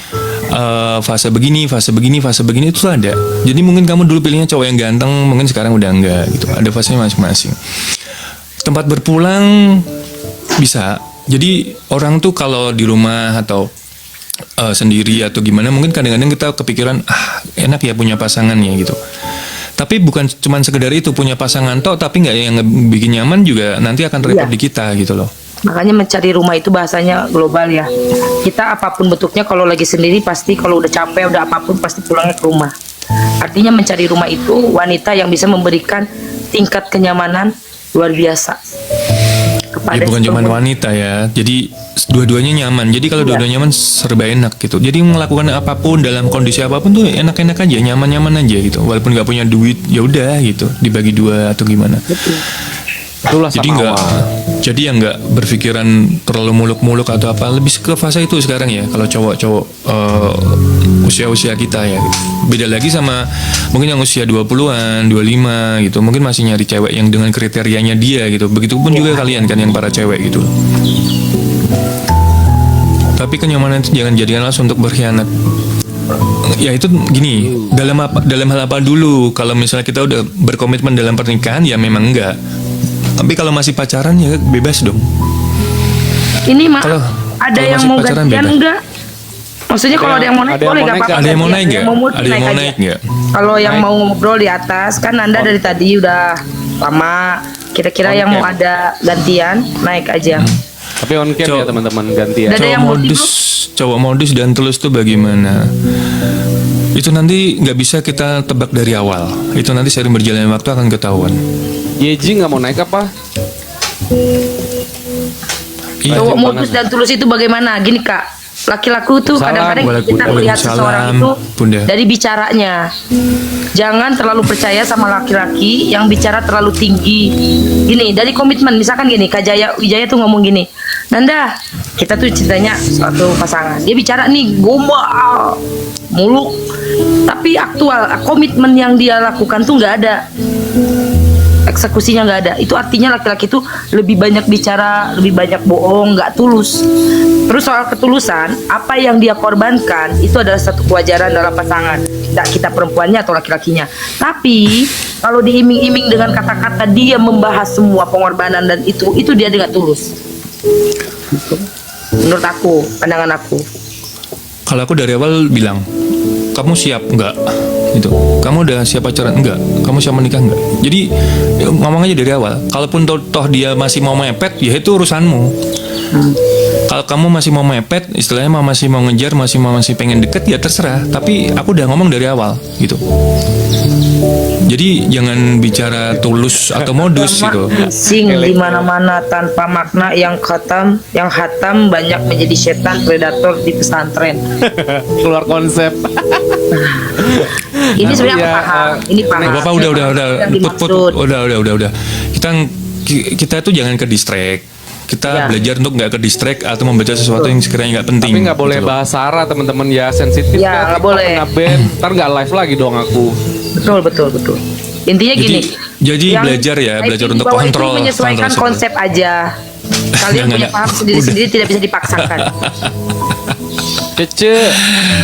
Speaker 1: fase begini itu ada. Jadi mungkin kamu dulu pilihnya cowok yang ganteng, mungkin sekarang udah enggak gitu. Ada fasenya masing-masing. Tempat berpulang bisa. Jadi orang tuh kalau di rumah atau sendiri atau gimana, mungkin kadang-kadang kita kepikiran enak ya punya pasangannya gitu. Tapi bukan cuma sekedar itu, punya pasangan toh, tapi nggak yang bikin nyaman juga nanti akan repot di kita gitu loh.
Speaker 2: Makanya mencari rumah itu bahasanya global ya. Kita apapun bentuknya, kalau lagi sendiri pasti, kalau udah capek udah apapun pasti pulangnya ke rumah. Artinya mencari rumah itu wanita yang bisa memberikan tingkat kenyamanan luar biasa kepada
Speaker 1: Ya bukan cuma wanita ya, jadi dua-duanya nyaman. Jadi kalau dua-duanya nyaman serba enak gitu. Jadi melakukan apapun dalam kondisi apapun tuh enak-enak aja, nyaman-nyaman aja gitu. Walaupun nggak punya duit, ya udah gitu, dibagi dua atau gimana.
Speaker 2: Betul.
Speaker 3: Itulah
Speaker 1: Jadi
Speaker 3: sama
Speaker 1: nggak,
Speaker 3: awal.
Speaker 1: jadi ya nggak berpikiran terlalu muluk-muluk atau apa. Lebih ke fase itu sekarang ya. Kalau cowok-cowok usia-usia kita ya. Beda lagi sama mungkin yang usia 20-an, 25 gitu. Mungkin masih nyari cewek yang dengan kriterianya dia gitu. Begitupun juga kalian kan yang para cewek gitu. Tapi kenyamanan itu jangan jadikan alasan untuk berkhianat. Ya itu gini, dalam hal apa dulu? Kalau misalnya kita udah berkomitmen dalam pernikahan ya memang enggak. Tapi kalau masih pacaran ya bebas dong.
Speaker 2: Ini mah
Speaker 1: Kalau
Speaker 2: ada yang
Speaker 1: masih
Speaker 2: mau
Speaker 1: pacaran
Speaker 2: gantian
Speaker 1: bebas.
Speaker 2: enggak? Maksudnya kalau ada yang mau naik boleh nggak apa-apa?
Speaker 1: Ada yang mau naik nggak?
Speaker 2: multi
Speaker 1: Ada yang mau
Speaker 2: aja.
Speaker 1: naik nggak?
Speaker 2: Kalau yang mau ngobrol di atas kan Anda dari tadi udah lama. Kira-kira yang mau ada gantian naik aja.
Speaker 3: Tapi on cam ya teman-teman, gantian.
Speaker 2: Ada yang multi,
Speaker 1: Cowok modus dan tulus tuh bagaimana? Itu nanti nggak bisa kita tebak dari awal. Itu nanti sering berjalannya waktu akan ketahuan.
Speaker 3: Yeji nggak mau naik apa?
Speaker 1: Iya.
Speaker 2: cowok modus dan tulus itu bagaimana? Gini Kak, laki-laki tuh kadang-kadang kita melihat seseorang itu
Speaker 1: Bunda.
Speaker 2: dari bicaranya. Jangan terlalu percaya sama laki-laki yang bicara terlalu tinggi. Gini, dari komitmen, misalkan gini, Kak Wijaya tuh ngomong gini, Nanda, kita tuh ceritanya suatu pasangan. Dia bicara nih gombal, muluk, tapi aktual komitmen yang dia lakukan tuh nggak ada. Eksekusinya nggak ada. Itu artinya laki-laki itu lebih banyak bicara, lebih banyak bohong, nggak tulus. Terus soal ketulusan, apa yang dia korbankan itu adalah satu kewajaran dalam pasangan, tidak kita perempuannya atau laki-lakinya. Tapi kalau diiming-iming dengan kata-kata dia membahas semua pengorbanan dan itu dia tidak tulus. Menurut aku, pandangan aku.
Speaker 1: Kalau aku dari awal bilang, kamu siap nggak? Gitu. Kamu udah siap pacaran enggak? Kamu siap menikah enggak? Jadi ngomong aja dari awal. Kalaupun toh dia masih mau mepet, ya itu urusanmu. Kalau kamu masih mau mepet, istilahnya masih mau ngejar, masih pengen deket, ya terserah. Tapi aku udah ngomong dari awal, gitu. Jadi jangan bicara tulus atau modus gitu.
Speaker 2: Sing di mana-mana tanpa makna yang hatam banyak menjadi setan predator di pesantren.
Speaker 3: Keluar konsep.
Speaker 2: Ini sebenarnya aku paham. Ini paham.
Speaker 1: Gak apa-apa, udah.
Speaker 2: Yang dimaksud.
Speaker 1: Udah. Kita tuh jangan ke distract. Kita belajar untuk nggak ke distract atau membaca sesuatu yang sekiranya nggak penting.
Speaker 3: Tapi nggak boleh
Speaker 1: gitu loh.
Speaker 3: bahas sara teman-teman ya, sensitif
Speaker 2: Ya, nggak boleh.
Speaker 3: Kena ban, ntar nggak live lagi dong aku.
Speaker 2: Betul. Intinya gini.
Speaker 1: Jadi
Speaker 2: yang
Speaker 1: belajar ya,
Speaker 2: IP
Speaker 1: belajar
Speaker 2: di
Speaker 1: untuk
Speaker 2: bawah itu
Speaker 1: kontrol.
Speaker 2: menyesuaikan
Speaker 1: kontrol
Speaker 2: konsep aja. Kalian
Speaker 1: Nggak.
Speaker 2: punya paham sendiri-sendiri, tidak bisa dipaksakan.
Speaker 3: Cece.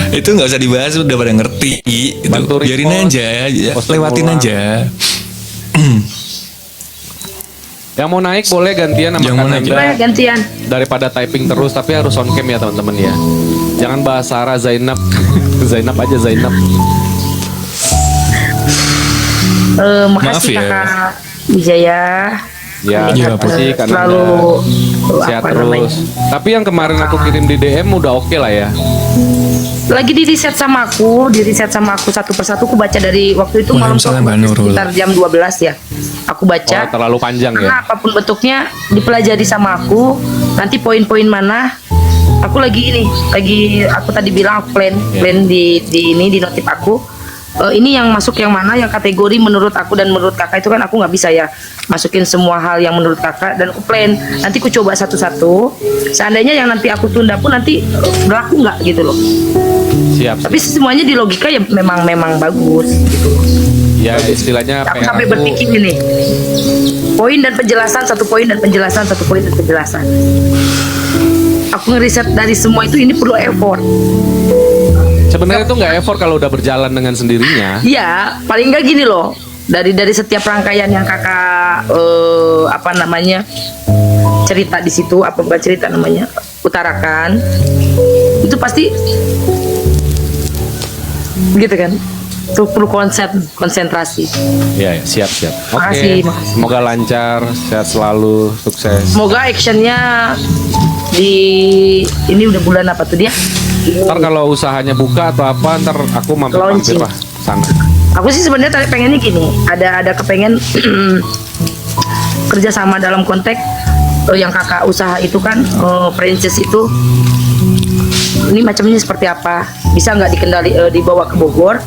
Speaker 1: Itu nggak usah dibahas, udah pada ngerti. Itu
Speaker 3: Bantu
Speaker 1: biarin
Speaker 3: repost,
Speaker 1: aja,
Speaker 3: posting
Speaker 1: lewatin
Speaker 3: ulang.
Speaker 1: aja.
Speaker 3: Yang mau naik boleh gantian sama
Speaker 1: Yang mau naik,
Speaker 3: Kananda.
Speaker 2: Boleh gantian.
Speaker 3: Daripada typing terus, tapi harus on cam ya teman-teman ya. Jangan bahas Sarah, Zainab. Zainab aja Zainab.
Speaker 2: Makasih
Speaker 1: Maaf ya.
Speaker 2: Kakak Wijaya.
Speaker 3: Ya,
Speaker 1: Iya,
Speaker 3: terima kasih Kananda.
Speaker 2: Selalu
Speaker 3: Sehat
Speaker 2: apa
Speaker 3: terus.
Speaker 2: namanya?
Speaker 3: Tapi yang kemarin aku kirim di DM udah oke lah ya.
Speaker 2: Lagi di riset sama aku satu persatu. Aku baca dari waktu itu malam
Speaker 1: Waalaikumsalam,
Speaker 2: aku baca
Speaker 1: Mbak Nurul.
Speaker 2: sekitar jam 12 ya. Aku baca.
Speaker 3: Oh, terlalu panjang
Speaker 2: Karena
Speaker 3: ya.
Speaker 2: apapun bentuknya dipelajari sama aku. Nanti poin-poin mana aku lagi aku tadi bilang aku plan di notif aku. Ini yang masuk yang mana, yang kategori menurut aku dan menurut kakak itu kan aku nggak bisa ya masukin semua hal yang menurut kakak, dan aku plan nanti aku coba satu-satu. Seandainya yang nanti aku tunda pun nanti berlaku nggak gitu loh.
Speaker 3: Siap.
Speaker 2: Tapi semuanya di logika ya memang bagus gitu.
Speaker 3: Ya istilahnya
Speaker 2: Aku
Speaker 3: PR
Speaker 2: sampai
Speaker 3: aku
Speaker 2: berpikir ini poin dan penjelasan, satu poin dan penjelasan, satu poin dan penjelasan. Aku ngeriset dari semua itu, ini perlu effort.
Speaker 3: sebenarnya itu nggak effort kalau udah berjalan dengan sendirinya.
Speaker 2: Iya, paling nggak gini loh. Dari setiap rangkaian yang kakak apa namanya cerita di situ, apa bukan cerita namanya, utarakan, itu pasti gitu kan. Itu perlu konsentrasi.
Speaker 3: Iya, ya, siap. Oke.
Speaker 2: Makasih.
Speaker 3: Semoga lancar, sehat selalu, sukses.
Speaker 2: Semoga actionnya di ini udah bulan apa tuh dia?
Speaker 3: Ntar kalau usahanya buka atau apa, ntar aku mampir
Speaker 2: Launching.
Speaker 3: lah sana.
Speaker 2: Aku sih sebenarnya tadi pengennya gini, ada kepengen kerjasama dalam konteks yang kakak usaha itu kan, franchise itu ini macamnya seperti apa, bisa nggak dibawa ke Bogor,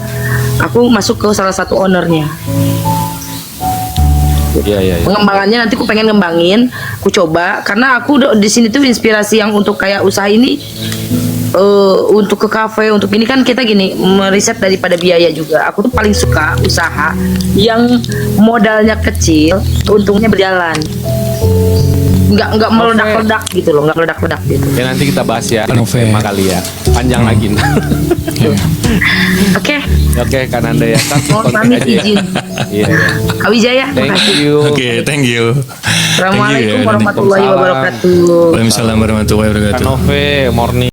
Speaker 2: aku masuk ke salah satu ownernya.
Speaker 3: Iya.
Speaker 2: Pengembangannya nanti aku pengen ngembangin, aku coba karena aku di sini tuh inspirasi yang untuk kayak usaha ini, untuk ke kafe, untuk ini kan kita gini meriset daripada biaya juga. Aku tuh paling suka usaha yang modalnya kecil, untungnya berjalan, nggak meledak-ledak gitu loh, nggak meledak-ledak gitu.
Speaker 3: Ya nanti kita bahas ya.
Speaker 1: Nove.
Speaker 3: Tema kali ya. Panjang lagi.
Speaker 1: Iya.
Speaker 2: Oke,
Speaker 3: Oke, Kananda ya. Ntar
Speaker 2: mohon
Speaker 3: kontak
Speaker 2: pamit
Speaker 3: aja ya.
Speaker 2: izin.
Speaker 3: Iya.
Speaker 2: Kak Wijaya,
Speaker 3: Thank
Speaker 2: makasih.
Speaker 3: you.
Speaker 1: Oke, thank you.
Speaker 2: Assalamualaikum
Speaker 1: Thank you ya,
Speaker 2: warahmatullahi
Speaker 3: Waalaikumsalam.
Speaker 2: wabarakatuh.
Speaker 1: Waalaikumsalam warahmatullahi wabarakatuh.
Speaker 3: Kanove, morning.